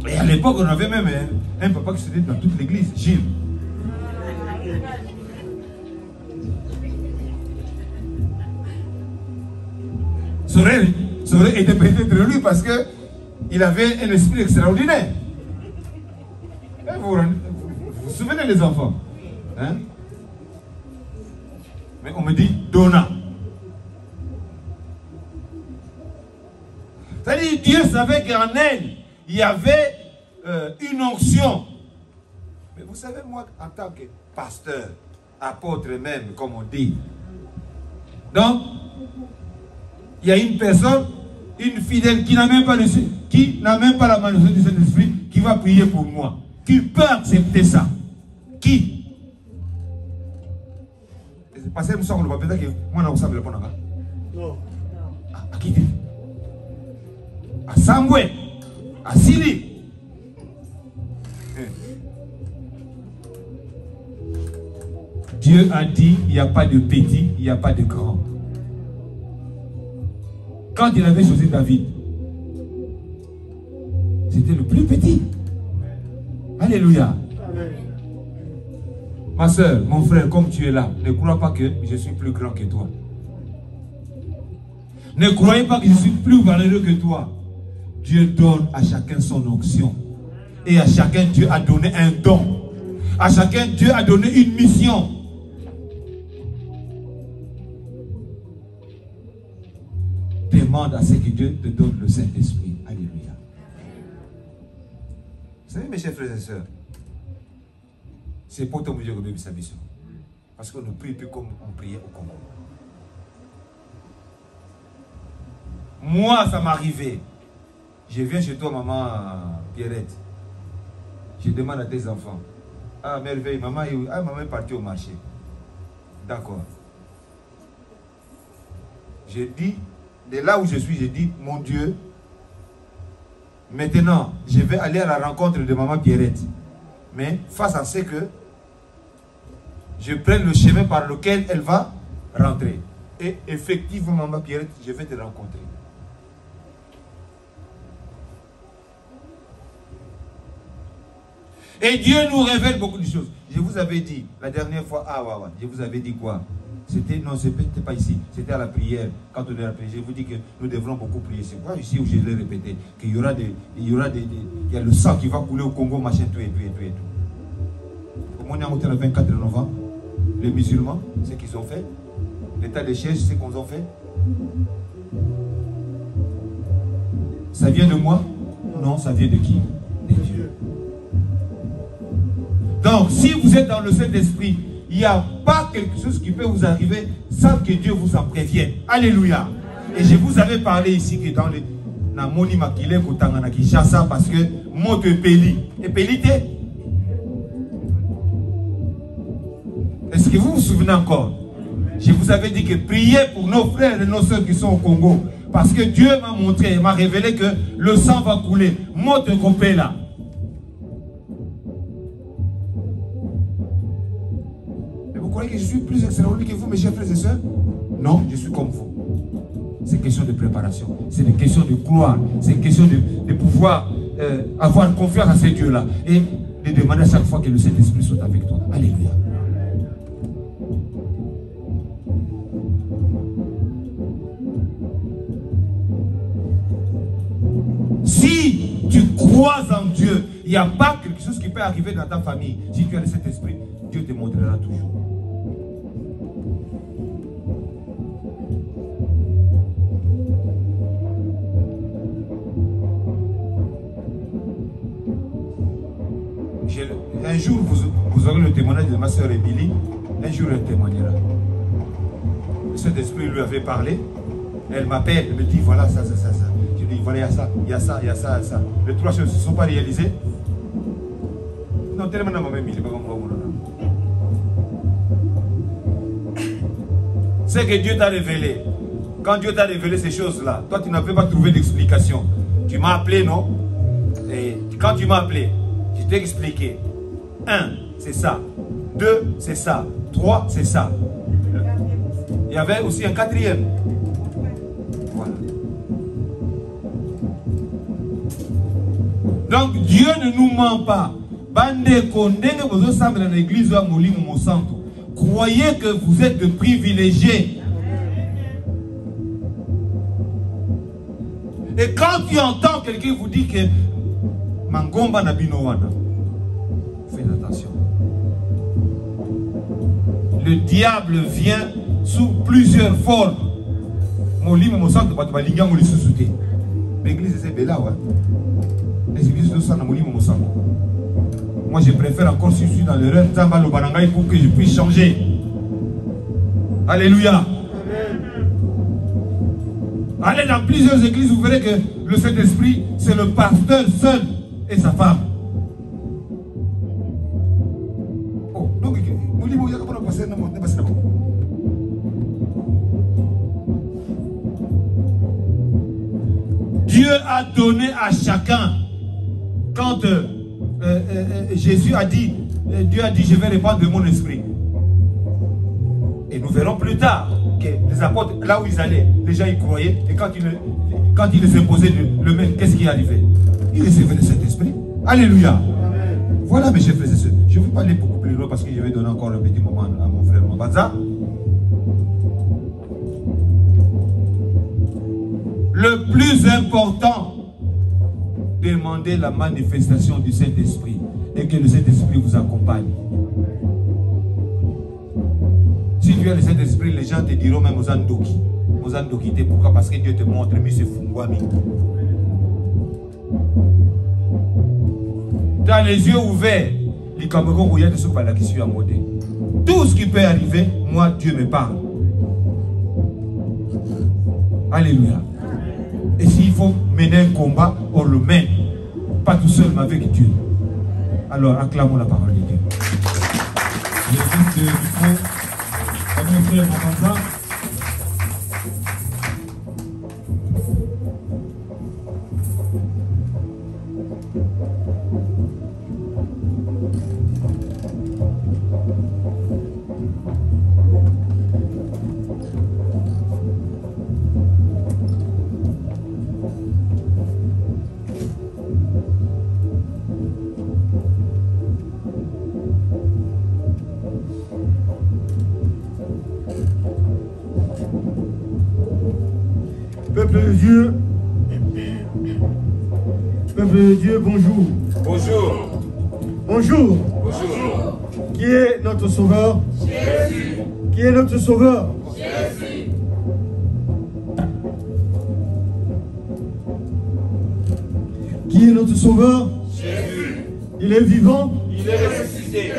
Et à l'époque, on avait même un papa qui se dit dans toute l'église, Gilles. Ça aurait été peut-être lui parce qu'il avait un esprit extraordinaire. Vous vous souvenez les enfants, hein? Mais on me dit Donna. C'est-à-dire Dieu savait qu'en elle, il y avait une onction. Mais vous savez, moi, en tant que pasteur, apôtre même, comme on dit. Donc, il y a une personne, une fidèle qui n'a même pas la manifestation du Saint-Esprit, qui va prier pour moi. Qui peut accepter ça? Qui? Parce que nous sommes le papier que moi, je ne sais pas. Non. À qui? À Samuel, à Sili. Dieu a dit, il n'y a pas de petit, il n'y a pas de grand. Quand il avait choisi David, c'était le plus petit. Alléluia. Amen. Ma soeur, mon frère, comme tu es là, ne crois pas que je suis plus grand que toi. Ne croyez pas que je suis plus valeureux que toi. Dieu donne à chacun son onction. Et à chacun, Dieu a donné un don. À chacun, Dieu a donné une mission. Demande à ce que Dieu te donne le Saint-Esprit. Alléluia. Vous savez, mes chers frères et sœurs, c'est pour ton Dieu que sa mission. Parce qu'on ne prie plus comme on priait au Congo. Moi, ça m'arrivait. Je viens chez toi, maman Pierrette. Je demande à tes enfants. Ah, merveille, maman est partie au marché. D'accord. Je dis, de là où je suis, je dis, mon Dieu, maintenant, je vais aller à la rencontre de maman Pierrette. Mais face à ce que je prenne le chemin par lequel elle va rentrer. Et effectivement, maman Pierrette, je vais te rencontrer. Et Dieu nous révèle beaucoup de choses. Je vous avais dit, la dernière fois, je vous avais dit quoi? C'était, non, c'était pas ici, c'était à la prière. Quand on est à la prière, je vous dis que nous devrons beaucoup prier. C'est quoi ici où je l'ai répété? Qu'il y aura il y a le sang qui va couler au Congo, machin, tout et tout et tout et tout. Au moins, on est le 24 novembre, les musulmans, ce qu'ils ont fait. L'état des sièges, ce qu'on a fait. Ça vient de moi? Non, ça vient de qui? De Dieu. Donc, si vous êtes dans le Saint-Esprit, il n'y a pas quelque chose qui peut vous arriver sans que Dieu vous en prévienne. Alléluia. Et je vous avais parlé ici que na moni makile kotanga na Kinshasa parce que moto epeli. Epeli te. Est-ce que vous vous souvenez encore? Je vous avais dit que priez pour nos frères et nos soeurs qui sont au Congo. Parce que Dieu m'a montré, m'a révélé que le sang va couler. Moto copé là. Et vous croyez que je suis plus extraordinaire que vous, mes chers frères et sœurs? Non, je suis comme vous. C'est question de préparation. C'est une question de gloire. C'est une question de pouvoir avoir confiance à ces dieux-là. Et de demander à chaque fois que le Saint-Esprit soit avec toi. Alléluia. Si tu crois en Dieu, il n'y a pas quelque chose qui peut arriver dans ta famille. Si tu as le Saint-Esprit, Dieu te montrera toujours. Un jour, vous aurez le témoignage de ma soeur Émilie. Un jour, elle témoignera. Le Saint-Esprit lui avait parlé. Elle m'appelle, elle me dit voilà ça. Je dis voilà, il y a ça. Les trois choses ne se sont pas réalisées. Non, tellement dans ma même il pas comme c'est que Dieu t'a révélé. Quand Dieu t'a révélé ces choses-là, toi tu n'avais pas trouvé d'explication. Tu m'as appelé, non? Et quand tu m'as appelé, je t'ai expliqué. 1, c'est ça. 2, c'est ça. 3, c'est ça. Il y avait aussi un quatrième. Voilà. Donc Dieu ne nous ment pas. Croyez que vous êtes de privilégiés. Et quand tu entends quelqu'un vous dire que Mangomba Nabinowana, faites attention. Le diable vient sous plusieurs formes. L'église c'est bella, ouais. Les églises de Sana Molimo Mosango. Moi je préfère encore si je suis dans l'erreur pour que je puisse changer. Alléluia. Allez dans plusieurs églises, vous verrez que le Saint-Esprit, c'est le pasteur seul et sa femme. Oh, donc, Dieu a donné à chacun. Quand Jésus a dit, Dieu a dit, je vais répandre de mon esprit. Et nous verrons plus tard que les apôtres, là où ils allaient, les gens y croyaient. Et quand ils les imposaient le même, qu'est-ce qui est arrivé? Ils recevaient le Saint-Esprit. Alléluia. Amen. Voilà mes chers frères et sœurs. Je ne vais pas aller beaucoup plus loin parce que je vais donner encore un petit moment à mon frère Mabaza. Le plus important, demandez la manifestation du Saint-Esprit et que le Saint-Esprit vous accompagne. Si tu as le Saint-Esprit, les gens te diront même aux Andoki. Aux Andoki, pourquoi? Parce que Dieu te montre, mais c'est Fungwami. Tu as les yeux ouverts. Les Cameroun, il y a des choses qui sont à modé. Tout ce qui peut arriver, moi, Dieu me parle. Alléluia. Et s'il faut mener un combat, on le mène. Pas tout seul, mais avec Dieu. Alors, acclamons la parole de Dieu. Mon frère Mabanza. Peuple de Dieu, bonjour. Bonjour. Bonjour. Bonjour. Qui est notre sauveur? Jésus. Qui est notre sauveur? Jésus. Qui est notre sauveur? Jésus. Il est vivant. Il est ressuscité.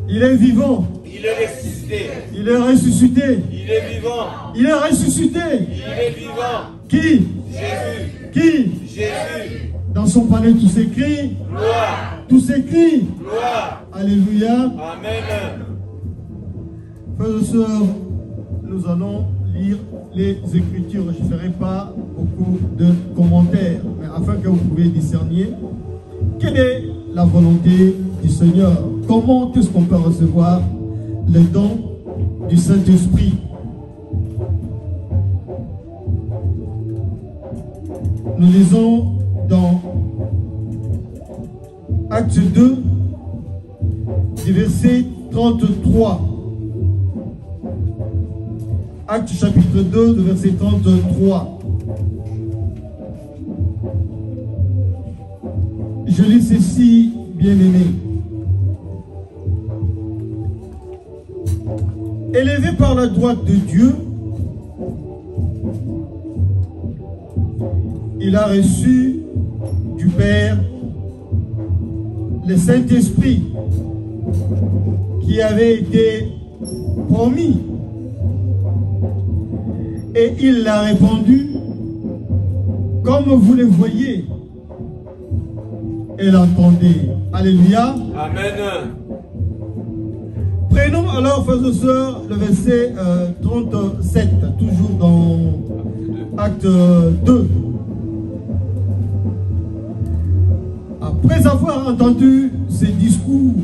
Il est vivant. Il est ressuscité. Il est ressuscité. Il est vivant. Il est ressuscité. Il est vivant. Qui? Jésus. Qui? Jésus. Dans son palais, tout s'écrit. Gloire. Tout s'écrit. Gloire. Alléluia. Amen. Frères et sœurs, nous allons lire les Écritures. Je ne ferai pas beaucoup de commentaires, mais afin que vous puissiez discerner quelle est la volonté du Seigneur. Comment est-ce qu'on peut recevoir les dons du Saint-Esprit? Nous lisons dans Acte 2, du verset 33. Acte chapitre 2, du verset 33. Je lis ceci, bien-aimé. Élevé par la droite de Dieu, il a reçu du Père le Saint-Esprit qui avait été promis. Et il l'a répandu comme vous le voyez et l'entendez. Alléluia. Amen. Prenons alors, frères et sœurs, le verset 37, toujours dans Acte 2. Après avoir entendu ces discours,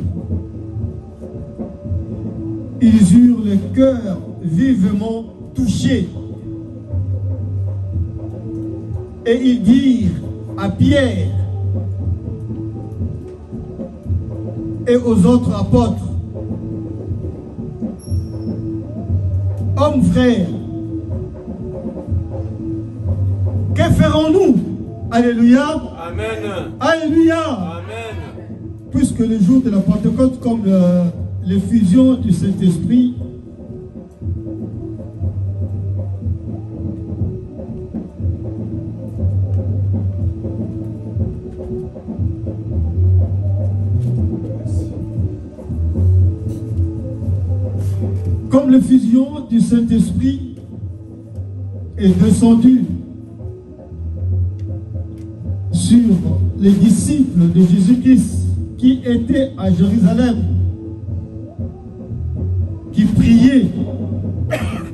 ils eurent le cœur vivement touché. Et ils dirent à Pierre et aux autres apôtres: Hommes frères, que ferons-nous? Alléluia. Amen. Alléluia. Amen. Puisque le jour de la Pentecôte, comme l'effusion du Saint-Esprit, comme l'effusion du Saint-Esprit est descendue sur les disciples de Jésus-Christ qui étaient à Jérusalem, qui priaient,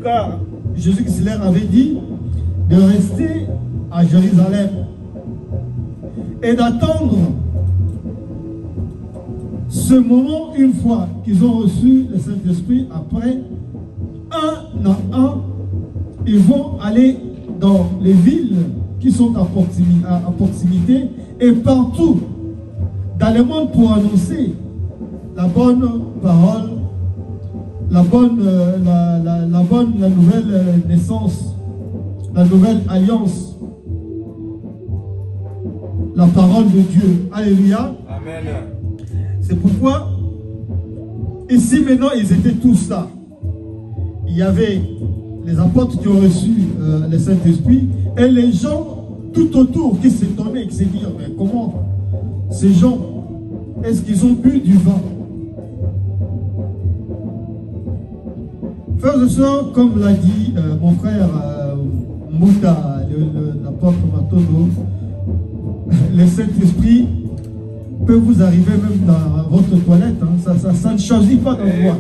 car Jésus-Christ leur avait dit de rester à Jérusalem et d'attendre ce moment. Une fois qu'ils ont reçu le Saint-Esprit, après, un à un, ils vont aller dans les villes qui sont à proximité et partout dans le monde pour annoncer la bonne parole, la nouvelle naissance, la nouvelle alliance, la parole de Dieu. Alléluia. Amen. C'est pourquoi ici maintenant ils étaient tous là. Il y avait les apôtres qui ont reçu le Saint-Esprit et les gens tout autour qui s'étonnaient, qui se disaient: mais comment ces gens, est-ce qu'ils ont bu du vin? Frères et sœurs, comme l'a dit mon frère Mouta, l'apôtre Matono, le Saint-Esprit peut vous arriver même dans votre toilette. Hein. Ça ne choisit pas d'endroit.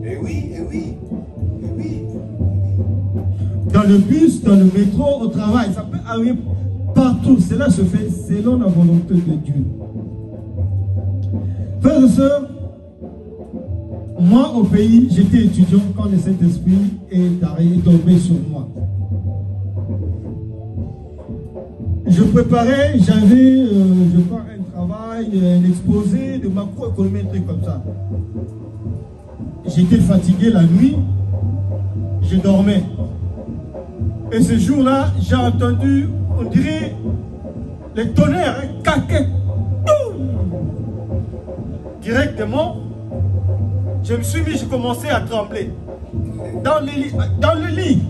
Eh oui. Dans le bus, dans le métro, au travail, ça peut arriver partout. Cela se fait selon la volonté de Dieu. Frères et sœurs, moi au pays, j'étais étudiant quand le Saint-Esprit est tombé sur moi. Je préparais, j'avais, je crois, un travail, un exposé de macroéconomie, un truc comme ça. J'étais fatigué la nuit, je dormais. Et ce jour-là, j'ai entendu, on dirait, le tonnerre, un caquet. Directement, je me suis mis, j'ai commencé à trembler. Dans le lit.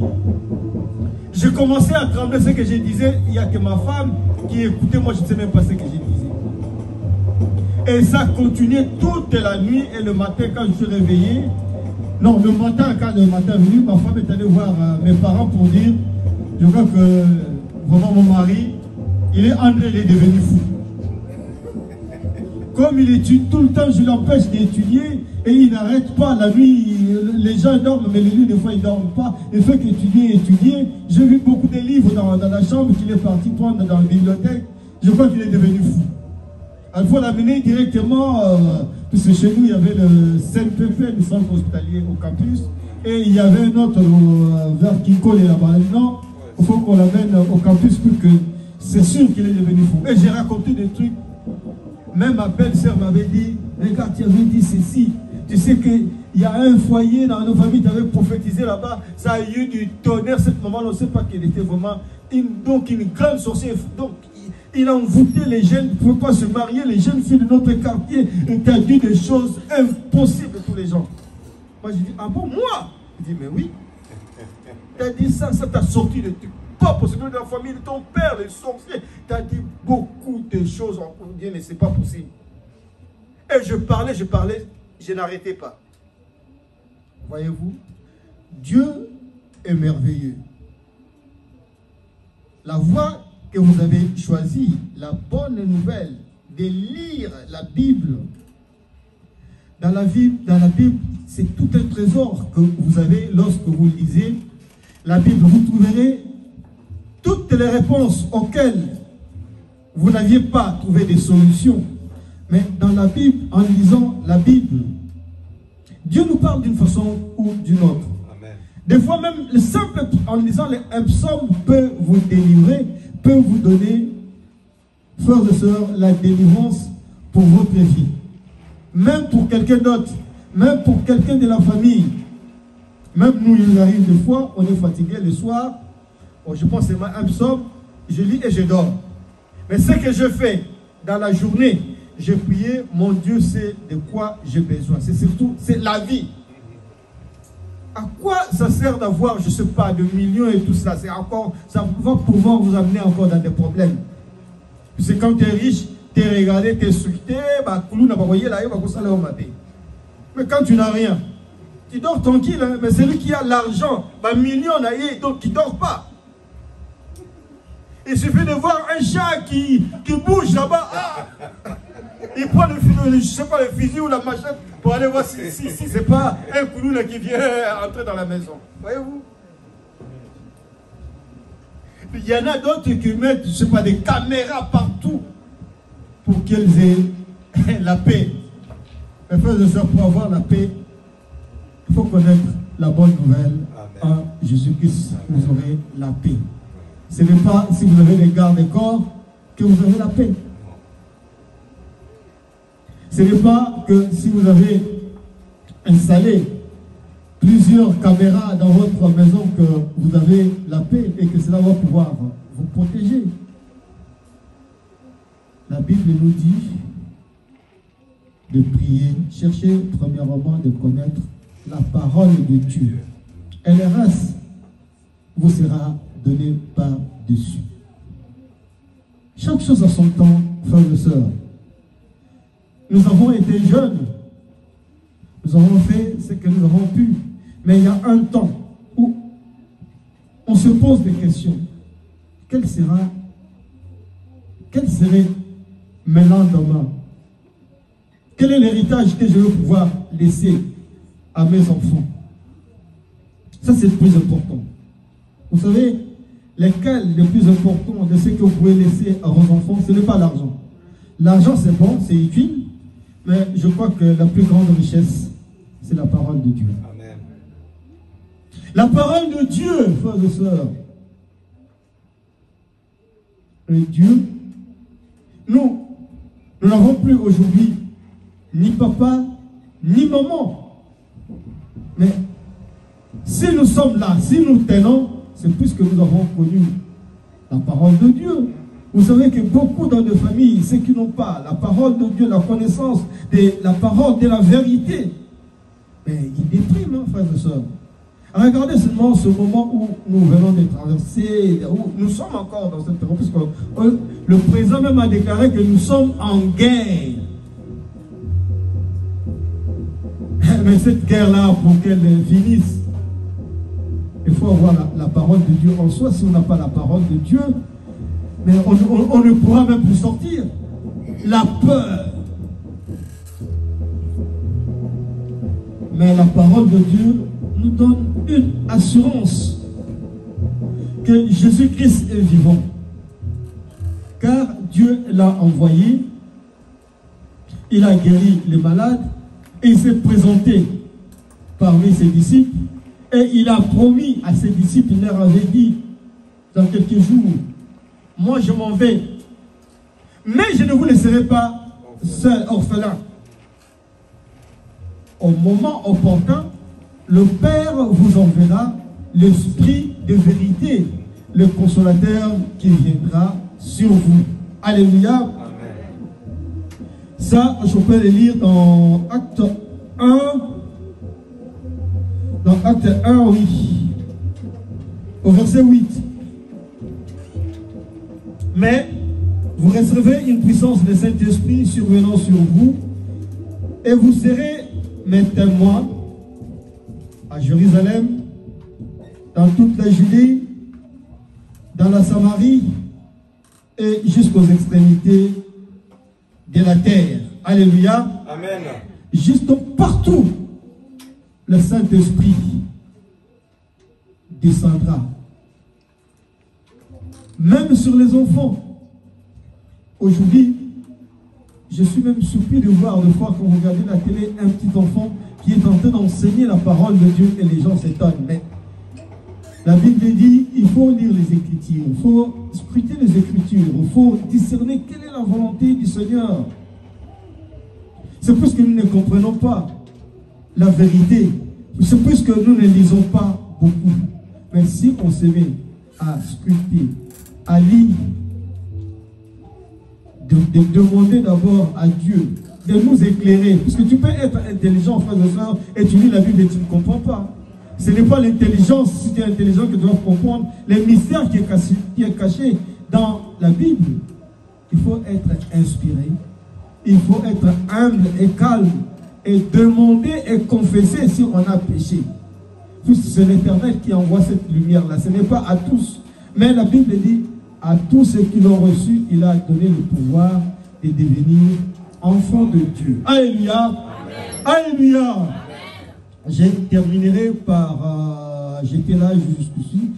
Je commençais à trembler. Ce que je disais, il n'y a que ma femme qui écoutait. Moi, je ne sais même pas ce que je disais. Et ça continuait toute la nuit. Et le matin, quand je suis réveillé, non, quand le matin est venu, ma femme est allée voir mes parents pour dire, je crois que vraiment mon mari, il est devenu fou. Comme il étudie tout le temps, je l'empêche d'étudier et il n'arrête pas. La nuit, les gens dorment, mais les nuits, des fois, ils ne dorment pas. Il fait qu'étudier. J'ai vu beaucoup de livres dans la chambre qu'il est parti prendre dans la bibliothèque. Je crois qu'il est devenu fou. Il faut l'amener directement, parce que chez nous, il y avait le CNPP, le centre hospitalier au campus, et il y avait un autre vers Kinkole là-bas. Non, il faut qu'on l'amène au campus pour que c'est sûr qu'il est devenu fou. Et j'ai raconté des trucs. Même ma belle-sœur m'avait dit, regarde, tu avais dit ceci. Tu sais qu'il y a un foyer dans nos familles, tu avais prophétisé là-bas, ça a eu du tonnerre. Cette maman, on ne sait pas qu'elle était vraiment une grande sorcière. Donc, il a envoûté les jeunes, il ne pouvait pas se marier. Les jeunes filles de notre quartier ont dit des choses impossibles pour les gens. Moi, je dis, ah bon, moi? Il dit, mais oui. Tu as dit ça t'a sorti de trucs. Pas possible de la famille de ton père, les sorciers. Tu as dit beaucoup de choses en Dieu, mais ce n'est pas possible. Et je parlais, je n'arrêtais pas. Voyez-vous, Dieu est merveilleux. La voie que vous avez choisie, la bonne nouvelle de lire la Bible. Dans la Bible, c'est tout un trésor que vous avez lorsque vous lisez la Bible. Vous trouverez toutes les réponses auxquelles vous n'aviez pas trouvé des solutions. Mais dans la Bible, en lisant la Bible, Dieu nous parle d'une façon ou d'une autre. Amen. Des fois même, le simple, en lisant un psaume peut vous délivrer, peut vous donner, frères et sœurs, la délivrance pour votre vie. Même pour quelqu'un d'autre, même pour quelqu'un de la famille. Même nous, il nous arrive des fois, on est fatigué le soir, je pense que c'est un psaume, je lis et je dors. Mais ce que je fais dans la journée, j'ai prié, mon Dieu sait de quoi j'ai besoin. C'est surtout, c'est la vie. À quoi ça sert d'avoir, je ne sais pas, de millions et tout ça? C'est encore, ça va pouvoir vous amener encore dans des problèmes. C'est quand tu es riche, tu es regardé, tu es insulté, mais quand tu n'as rien, tu dors tranquille, hein? Mais celui qui a l'argent, million, donc qui ne dort pas. Il suffit de voir un chat qui bouge là-bas. Ah, il prend je sais pas, le fusil ou la machette pour aller voir si c'est pas un coulouna qui vient entrer dans la maison. Voyez-vous? Il y en a d'autres qui mettent, je sais pas, des caméras partout pour qu'elles aient la paix. Mais frères et sœurs, pour avoir la paix, il faut connaître la bonne nouvelle. Amen. En Jésus-Christ, vous aurez la paix. Ce n'est pas si vous avez les gardes-corps que vous aurez la paix. Ce n'est pas que si vous avez installé plusieurs caméras dans votre maison que vous avez la paix et que cela va pouvoir vous protéger. La Bible nous dit de prier, chercher premièrement de connaître la parole de Dieu. Et le reste vous sera donné par-dessus. Chaque chose a son temps, frères et sœurs. Nous avons été jeunes. Nous avons fait ce que nous avons pu. Mais il y a un temps où on se pose des questions. Quel serait mes lendemains? Quel est l'héritage que je vais pouvoir laisser à mes enfants? Ça, c'est le plus important. Vous savez, lesquels le plus important de ce que vous pouvez laisser à vos enfants, ce n'est pas l'argent. L'argent, c'est bon, c'est utile, mais je crois que la plus grande richesse, c'est la parole de Dieu. Amen. La parole de Dieu, frères et sœurs. Et Dieu, nous n'avons plus aujourd'hui ni papa, ni maman. Mais si nous sommes là, si nous tenons, c'est puisque nous avons connu la parole de Dieu. Vous savez que beaucoup dans des familles, ceux qui n'ont pas la parole de Dieu, la connaissance de la parole de la vérité, mais ils dépriment, hein, frères et sœurs. Regardez seulement ce moment où nous venons de traverser, où nous sommes encore dans cette période, parce que le président même a déclaré que nous sommes en guerre. Mais cette guerre-là, pour qu'elle finisse, il faut avoir la parole de Dieu en soi. Si on n'a pas la parole de Dieu, Mais on ne pourra même plus sortir. La peur. Mais la parole de Dieu nous donne une assurance que Jésus-Christ est vivant. Car Dieu l'a envoyé, il a guéri les malades, et il s'est présenté parmi ses disciples, et il a promis à ses disciples, il leur avait dit, dans quelques jours, moi je m'en vais, mais je ne vous laisserai pas seul, orphelin. Au moment opportun, le Père vous enverra l'Esprit de vérité, le consolateur qui viendra sur vous. Alléluia. Amen. Ça, je peux le lire dans Acte 1. Dans Acte 1, oui. Au verset 8. Mais vous recevrez une puissance de Saint-Esprit survenant sur vous, et vous serez mes témoins à Jérusalem, dans toute la Judée, dans la Samarie et jusqu'aux extrémités de la terre. Alléluia. Amen. Juste partout, le Saint-Esprit descendra. Même sur les enfants. Aujourd'hui, je suis même surpris de voir, de fois quand vous regardez la télé, un petit enfant qui est en train d'enseigner la parole de Dieu et les gens s'étonnent. Mais la Bible dit, il faut lire les Écritures, il faut scruter les Écritures, il faut discerner quelle est la volonté du Seigneur. C'est parce que nous ne comprenons pas la vérité. C'est parce que nous ne lisons pas beaucoup. Mais si on se met à scruter, à lire, de demander d'abord à Dieu de nous éclairer. Parce que tu peux être intelligent, frère et soeur, et tu lis la Bible et tu ne comprends pas. Ce n'est pas l'intelligence, si tu es intelligent, que tu dois comprendre les mystères qui est caché dans la Bible. Il faut être inspiré, il faut être humble et calme, et demander et confesser si on a péché. C'est l'Éternel qui envoie cette lumière-là, ce n'est pas à tous. Mais la Bible dit, à tous ceux qui l'ont reçu, il a donné le pouvoir de devenir enfants de Dieu. Alléluia. Amen. Alléluia. Je terminerai par, j'étais là jusqu'ici,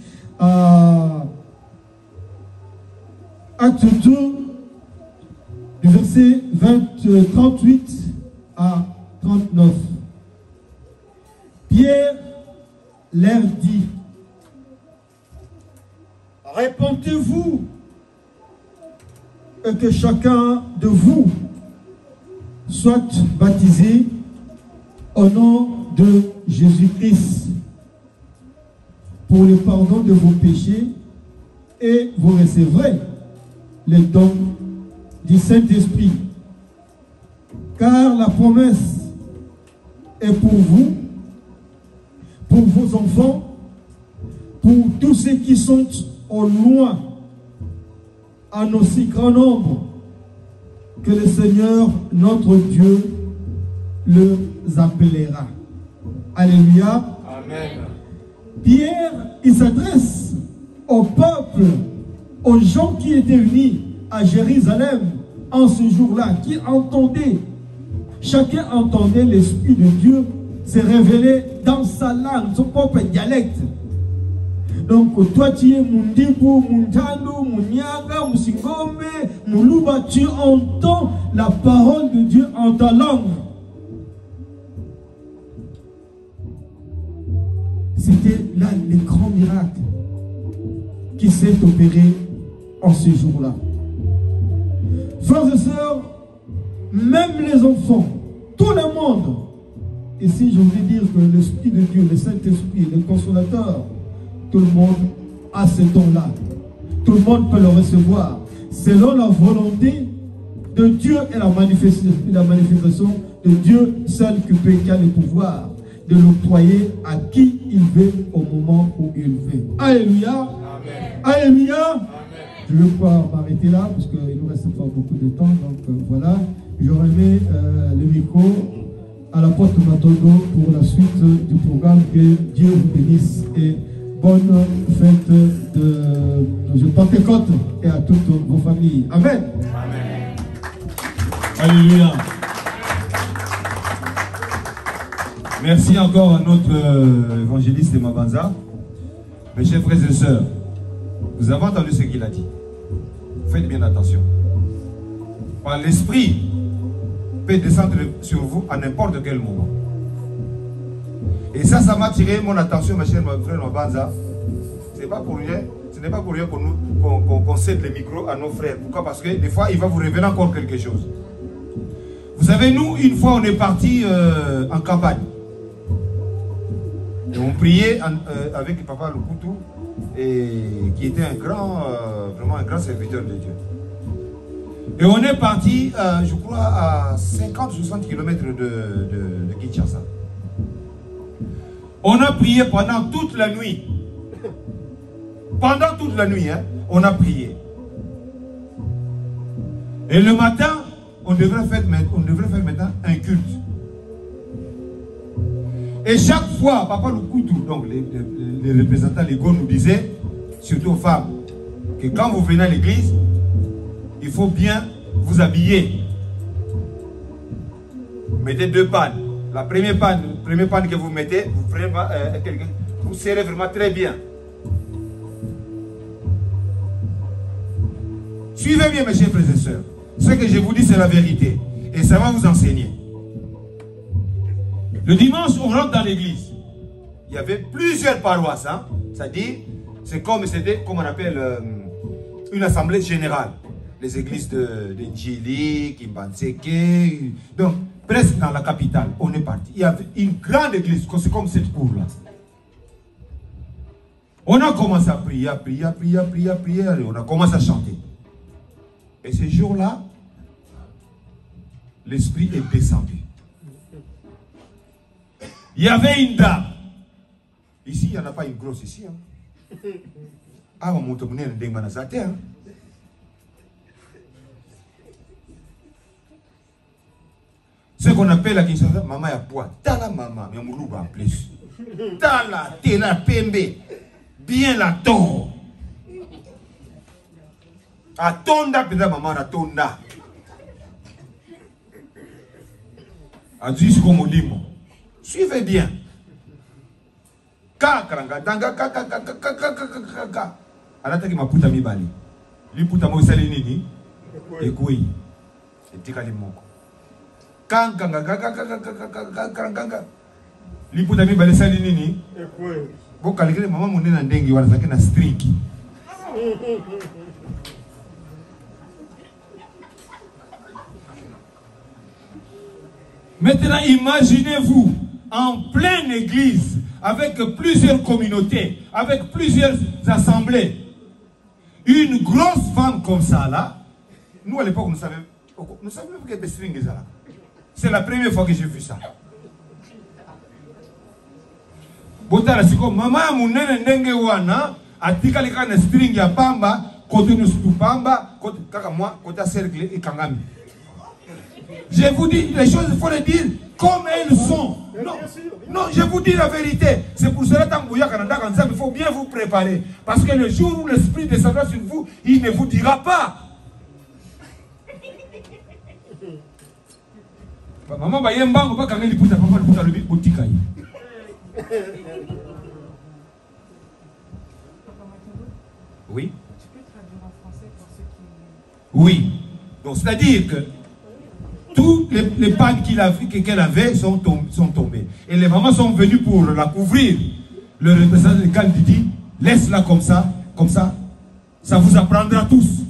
Acte 2, du verset 38 à 39. Pierre leur dit, répentez-vous et que chacun de vous soit baptisé au nom de Jésus-Christ pour le pardon de vos péchés, et vous recevrez les dons du Saint-Esprit. Car la promesse est pour vous, pour vos enfants, pour tous ceux qui sont au loin, en aussi grand nombre que le Seigneur, notre Dieu, les appellera. Alléluia. Amen. Pierre, il s'adresse au peuple, aux gens qui étaient venus à Jérusalem en ce jour-là, qui entendaient, chacun entendait l'Esprit de Dieu se révéler dans sa langue, son propre dialecte. Donc, toi, tu es Mundibu, Mundano, Munyaga, Musingome, Muluba, tu entends la parole de Dieu en ta langue. C'était là le grand miracle qui s'est opéré en ce jour-là. Frères et sœurs, même les enfants, tout le monde, ici je voulais dire que l'Esprit de Dieu, le Saint-Esprit, le Consolateur, tout le monde a ce don-là. Tout le monde peut le recevoir selon la volonté de Dieu et la manifestation de Dieu seul qui a le pouvoir de l'octroyer à qui il veut au moment où il veut. Alléluia. Amen. Alléluia. Amen. Je ne vais pas m'arrêter là parce qu'il nous reste pas beaucoup de temps. Donc voilà, je remets le micro à la porte de Matondo pour la suite du programme. Que Dieu vous bénisse et bonne fête de Pentecôte et à toutes vos familles. Amen. Amen. Alléluia. Merci encore à notre évangéliste Mabanza. Mes chers frères et sœurs, vous avez entendu ce qu'il a dit. Faites bien attention. Par l'esprit peut descendre sur vous à n'importe quel moment. Et ça m'a attiré mon attention, mes chers frères Mabanza. Ce n'est pas pour rien qu'on cède le micro à nos frères. Pourquoi? Parce que des fois, il va vous révéler encore quelque chose. Vous savez, nous, une fois, on est parti en campagne. Et on priait avec Papa Lukutu, qui était un grand, vraiment un grand serviteur de Dieu. Et on est parti, je crois, à 50-60 km de Kinshasa. On a prié pendant toute la nuit. Pendant toute la nuit, hein, on a prié. Et le matin, on devrait faire maintenant un culte. Et chaque fois, Papa Lukutu, donc les représentants légaux nous disaient, surtout aux femmes, que quand vous venez à l'église, il faut bien vous habiller. Mettez deux pannes. La première panne que vous mettez, vous prenez vous serrez vraiment très bien. Suivez bien, mes chers frères et sœurs. Ce que je vous dis, c'est la vérité. Et ça va vous enseigner. Le dimanche, on rentre dans l'église. Il y avait plusieurs paroisses. Hein? C'est-à-dire, c'est comme on appelle une assemblée générale. Les églises de Ndjili, Kimbanseke. Donc, presque dans la capitale, on est parti. Il y avait une grande église, c'est comme cette cour-là. On a commencé à prier, on a commencé à chanter. Et ce jour-là, l'esprit est descendu. Il y avait une dame. Ici, il n'y en a pas une grosse ici. Hein. Ah, on monte à terre. Ce qu'on appelle la Kinshasa, maman ya poids. Tala maman, mais on en plus. Tala, tela, pembe. Bien la to. Atonda, peda maman, atonda. A dit comme au limo. Suivez bien. Kakranga, tanga, kaka. Anata ki maputa mibali. Li puta mo isali nini? Ekui. Etika limoko. Kanga. Li puta mibali isali nini? Ekui. Boka likele mama munena ndengi wana zake na string. Maintenant, imaginez-vous en pleine église, avec plusieurs communautés, avec plusieurs assemblées, une grosse femme comme ça là. Nous à l'époque, nous savions que des strings là. C'est la première fois que j'ai vu ça. Botala siko mama munene ndenge wana atika lika na string ya pamba kote nusu pamba kote kaka moi kote cercle et kangami. Je vous dis les choses, il faut les dire comme elles sont. Non, je vous dis la vérité. C'est pour cela qu'il faut bien vous préparer. Parce que le jour où l'esprit descendra sur vous, il ne vous dira pas. Maman, oui. Oui. Donc c'est-à-dire que tous les pannes qu'elle avait sont tombées. Et les mamans sont venues pour la couvrir. Le représentant de Cannes dit, laisse-la comme ça, ça vous apprendra tous.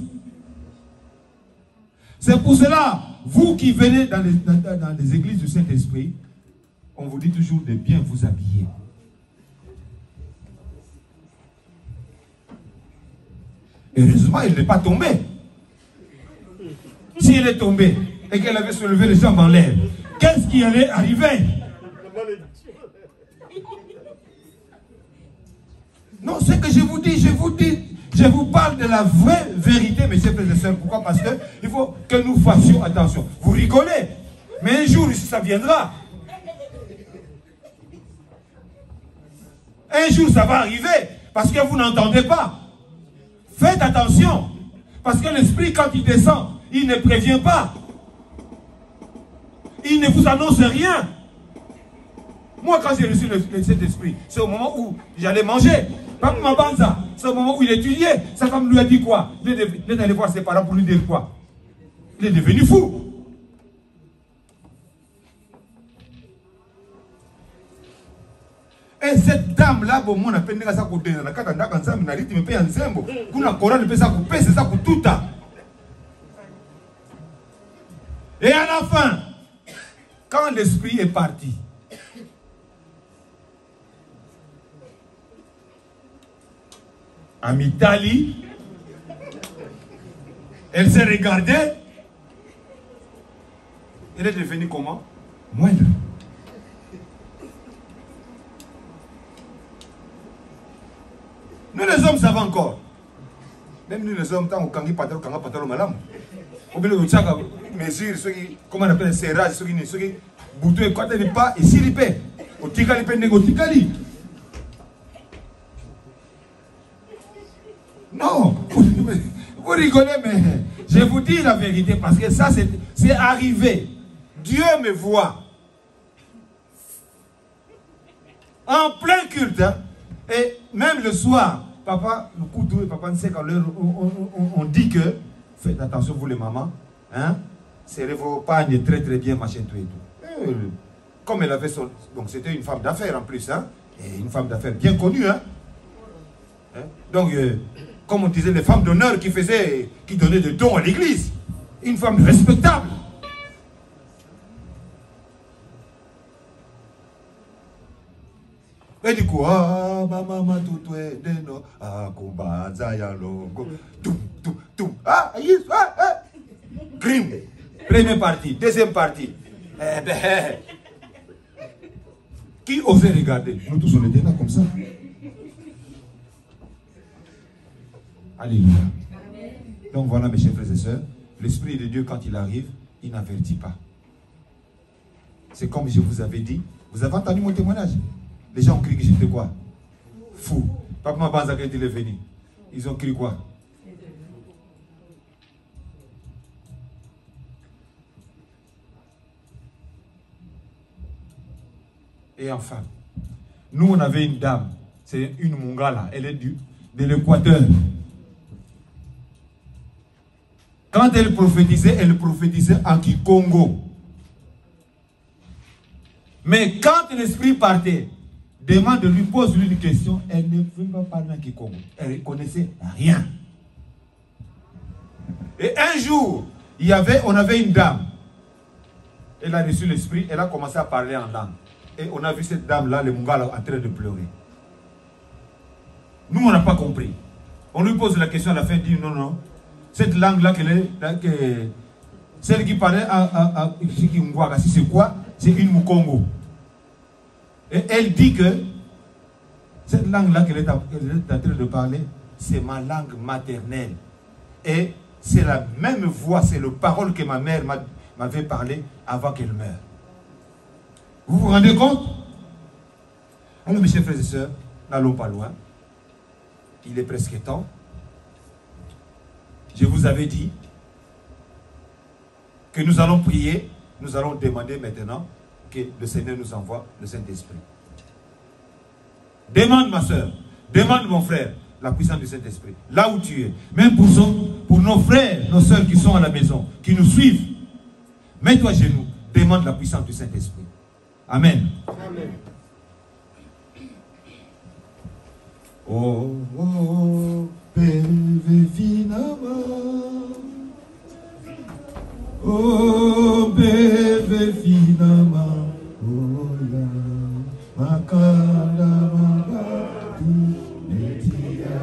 C'est pour cela, vous qui venez dans les églises du Saint-Esprit, on vous dit toujours de bien vous habiller. Heureusement, elle n'est pas tombée. Si elle est tombée, et qu'elle avait soulevé les jambes en l'air, qu'est-ce qui allait arriver? Non, ce que je vous dis, je vous parle de la vraie vérité, mes chers frères et sœurs. Pourquoi? Parce qu'il faut que nous fassions attention. Vous rigolez, mais un jour, ça viendra. Un jour, ça va arriver. Parce que vous n'entendez pas. Faites attention. Parce que l'esprit, quand il descend, il ne prévient pas. Il ne vous annonce rien. Moi, quand j'ai reçu cet esprit, c'est au moment où j'allais manger. Papa Mabanza, c'est au moment où il étudiait. Sa femme lui a dit quoi? Il est allé voir ses parents pour lui dire quoi? Il est devenu fou. Et cette dame-là, bon, on appelle ça pour donner la carte en dakar, mais n'arrête me payer en zembo. Pour la couronne, paye ça pour payer, c'est ça pour tout ça. Et à la fin, quand l'esprit est parti, à Mitali, elle s'est regardée. Elle est devenue comment? Moindre. Nous les hommes savons encore. Même nous les hommes, tant qu'on kangi patalo malam. Au bout de chaque mesure, comment on appelle les serrages, ceux qui bouton et côté pas et s'il paie. Au tikali paie négo tikali. Non, vous rigolez, mais je vous dis la vérité parce que ça c'est arrivé. Dieu me voit en plein culte, hein, et même le soir, papa, le coup d'eau et papa ne sait quand on dit que faites attention vous les mamans, hein, serrez vos pagnes très très bien, machin tout et tout. Comme elle avait son, donc c'était une femme d'affaires en plus, hein, et une femme d'affaires bien connue, hein. Donc comme on disait, les femmes d'honneur qui donnaient des dons à l'église. Une femme respectable. Et du coup, ah, maman, tout est deno, ah, kumbaza ya longo, tout, ah, yes, ah, crime. Première partie, deuxième partie. Eh ben, qui osait regarder? Nous tous on était là comme ça. Alléluia. Donc voilà mes chers frères et sœurs, l'Esprit de Dieu quand il arrive, il n'avertit pas. C'est comme je vous avais dit, vous avez entendu mon témoignage? Les gens ont crié que j'étais quoi? Fou. Papa Mabanza quand il est venu, ils ont crié quoi? Et enfin, nous on avait une dame, c'est une Mongala, elle est de l'Équateur. Quand elle prophétisait en Kikongo. Mais quand l'esprit partait, demande de lui, pose-lui une question, elle ne pouvait pas parler en Kikongo. Elle ne connaissait rien. Et un jour, on avait une dame. Elle a reçu l'esprit, elle a commencé à parler en langue. Et on a vu cette dame-là, le Mongala, en train de pleurer. Nous, on n'a pas compris. On lui pose la question à la fin, dit non. Cette langue-là, celle qui parlait à c'est quoi? C'est une Mukongo. Et elle dit que cette langue-là qu'elle est en train de parler, c'est ma langue maternelle. Et c'est la même voix, c'est le parole que ma mère m'avait parlé avant qu'elle meure. Vous vous rendez compte? Alors mes chers frères et sœurs, n'allons pas loin. Il est presque temps. Je vous avais dit que nous allons prier, nous allons demander maintenant que le Seigneur nous envoie le Saint-Esprit. Demande ma soeur, demande mon frère, la puissance du Saint-Esprit. Là où tu es, même pour nos frères, nos soeurs qui sont à la maison, qui nous suivent, mets-toi à genoux, demande la puissance du Saint-Esprit. Amen. Amen. Oh, oh, oh. Bebe finama, oh bebe finama, oh la makala mabatu netia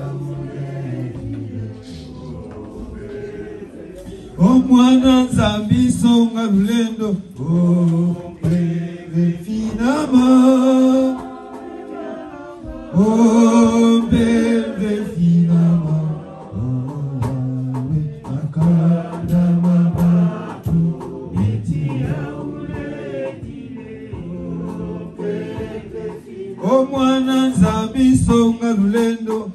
oh mwana nzambi songa lulendo, oh bebe finama, oh bebe finama. bisonga lulendo.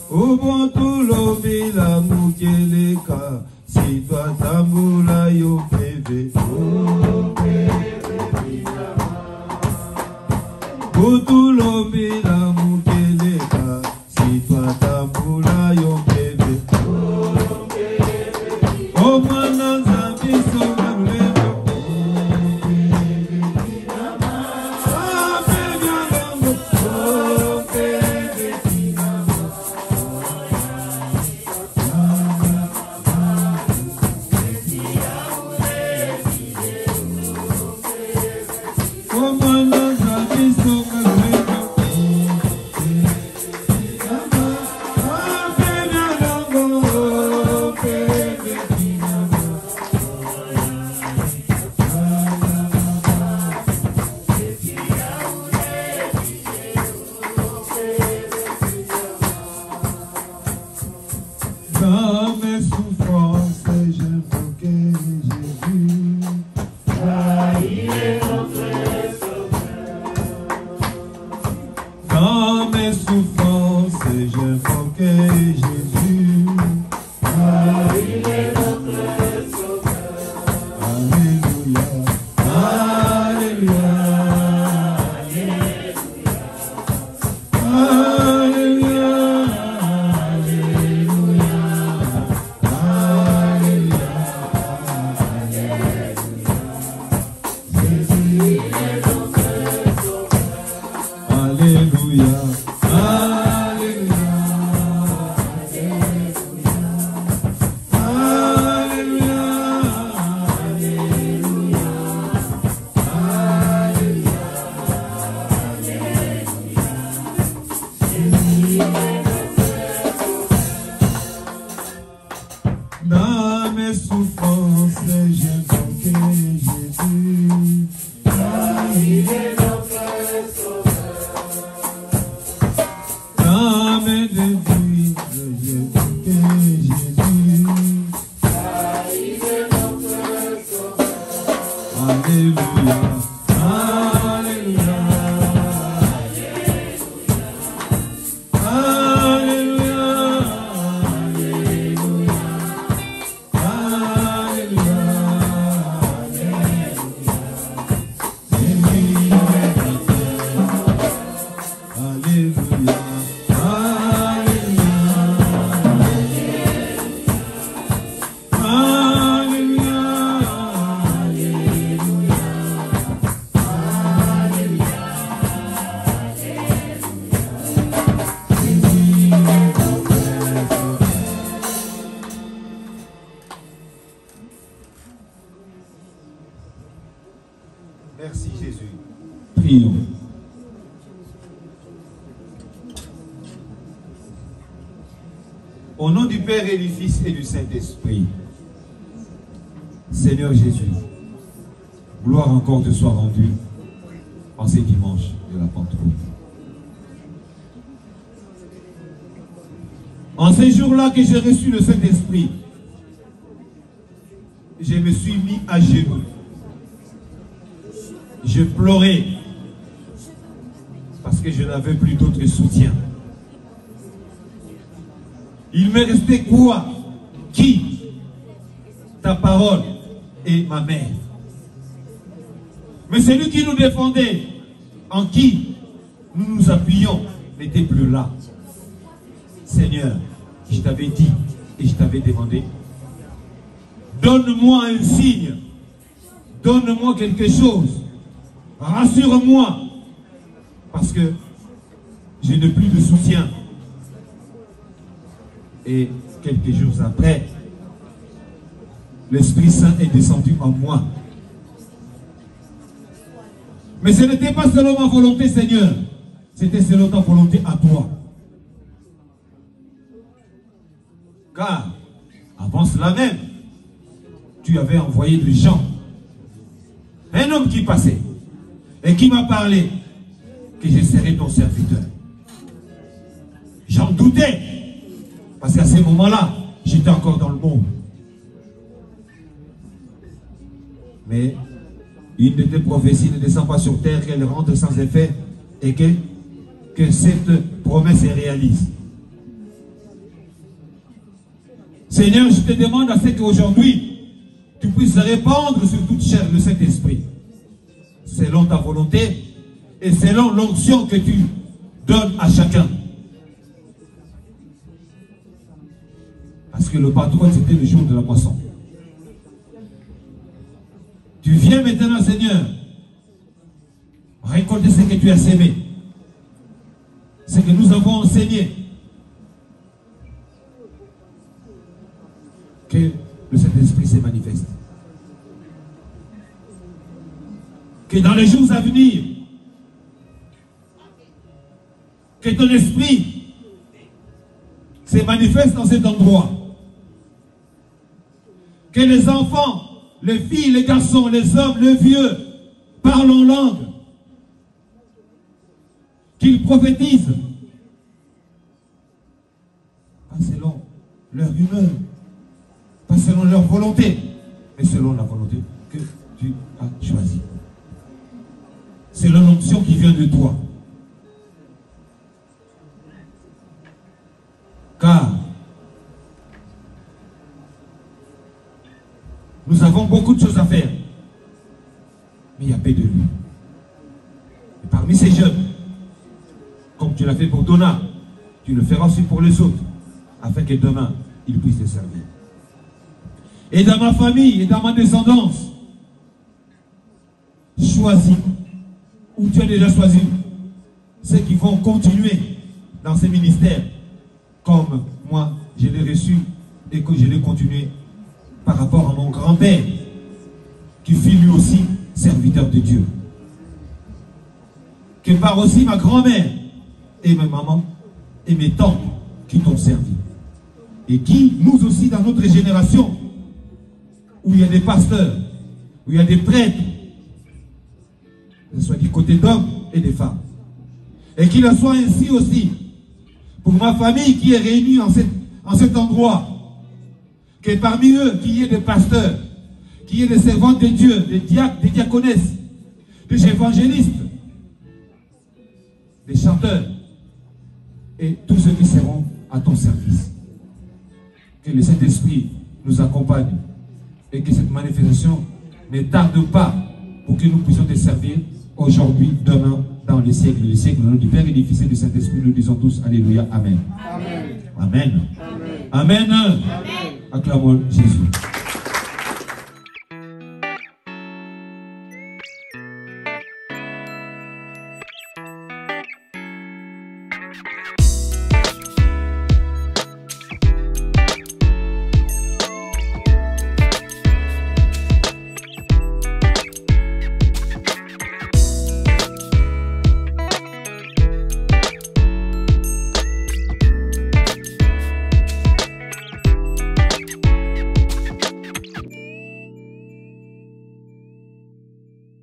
Ubuntu lobi la mukeleka, si toi tambula yo peve. Ubuntu lobi la mukeleka, si toi tambula yo peve. O mananza bisonga lulendo. Dans mes souffrances, j'invoquais Jésus. Dans mes souffrances, j'invoquais Jésus. Alléluia, Alléluia, Alléluia. Dans mes souffrances, j'invoquais Jésus. Dans mes défis, j'invoquais Jésus. Alléluia, Alléluia, Alléluia, Merci Jésus. Prions. Au nom du Père et du Fils et du Saint-Esprit, Seigneur Jésus, gloire encore te soit rendue en ce dimanche de la Pentecôte. En ces jours-là que j'ai reçu le Saint-Esprit, je me suis mis à genoux. Je pleurais parce que je n'avais plus d'autre soutien. Il me restait quoi? Qui? Ta parole et ma mère. Mais celui qui nous défendait, en qui nous nous appuyons, n'était plus là. Seigneur, je t'avais dit et je t'avais demandé, donne-moi un signe, donne-moi quelque chose. Rassure-moi, parce que je n'ai plus de soutien. Et quelques jours après, l'Esprit Saint est descendu en moi. Mais ce n'était pas selon ma volonté, Seigneur. C'était selon ta volonté à toi. Car, avant cela même, tu avais envoyé des gens. Un homme qui passait et qui m'a parlé que je serais ton serviteur. J'en doutais, parce qu'à ce moment-là, j'étais encore dans le monde. Mais une de tes prophéties ne descend pas sur terre, qu'elle rentre sans effet et que cette promesse se réalise. Seigneur, je te demande à ce qu'aujourd'hui, tu puisses répandre sur toute chair le Saint-Esprit, selon ta volonté et selon l'onction que tu donnes à chacun. Parce que le patron, c'était le jour de la moisson. Tu viens maintenant, Seigneur, récolter ce que tu as sémé, ce que nous avons enseigné. Que le Saint-Esprit se manifeste. Que dans les jours à venir, que ton esprit se manifeste dans cet endroit. Que les enfants, les filles, les garçons, les hommes, les vieux parlent en langue. Qu'ils prophétisent. Pas selon leur humeur, pas selon leur volonté, mais selon la volonté que tu as choisie. C'est l'onction qui vient de toi. Car nous avons beaucoup de choses à faire, mais il y a peu de lui. Et parmi ces jeunes, comme tu l'as fait pour Donna, tu le feras aussi pour les autres, afin que demain, ils puissent te servir. Et dans ma famille et dans ma descendance, choisis, ou tu as déjà choisi, ceux qui vont continuer dans ces ministères, comme moi, je l'ai reçu et que je l'ai continué par rapport à mon grand-père, qui fut lui aussi serviteur de Dieu. Que par aussi ma grand-mère et ma maman et mes tantes qui t'ont servi. Et qui, nous aussi, dans notre génération, où il y a des pasteurs, où il y a des prêtres, que ce soit du côté d'hommes et des femmes. Et qu'il en soit ainsi aussi pour ma famille qui est réunie en cet endroit. Que parmi eux, qu'il y ait des pasteurs, qu'il y ait des servantes de Dieu, des diacres, des diaconesses, des évangélistes, des chanteurs, et tous ceux qui seront à ton service. Que le Saint-Esprit nous accompagne et que cette manifestation ne tarde pas pour que nous puissions te servir aujourd'hui, demain, dans les siècles et les siècles. Au nom du Père et du Fils et du Saint-Esprit, nous disons tous Alléluia, Amen. Amen. Amen. Amen. Amen. Acclamons Jésus.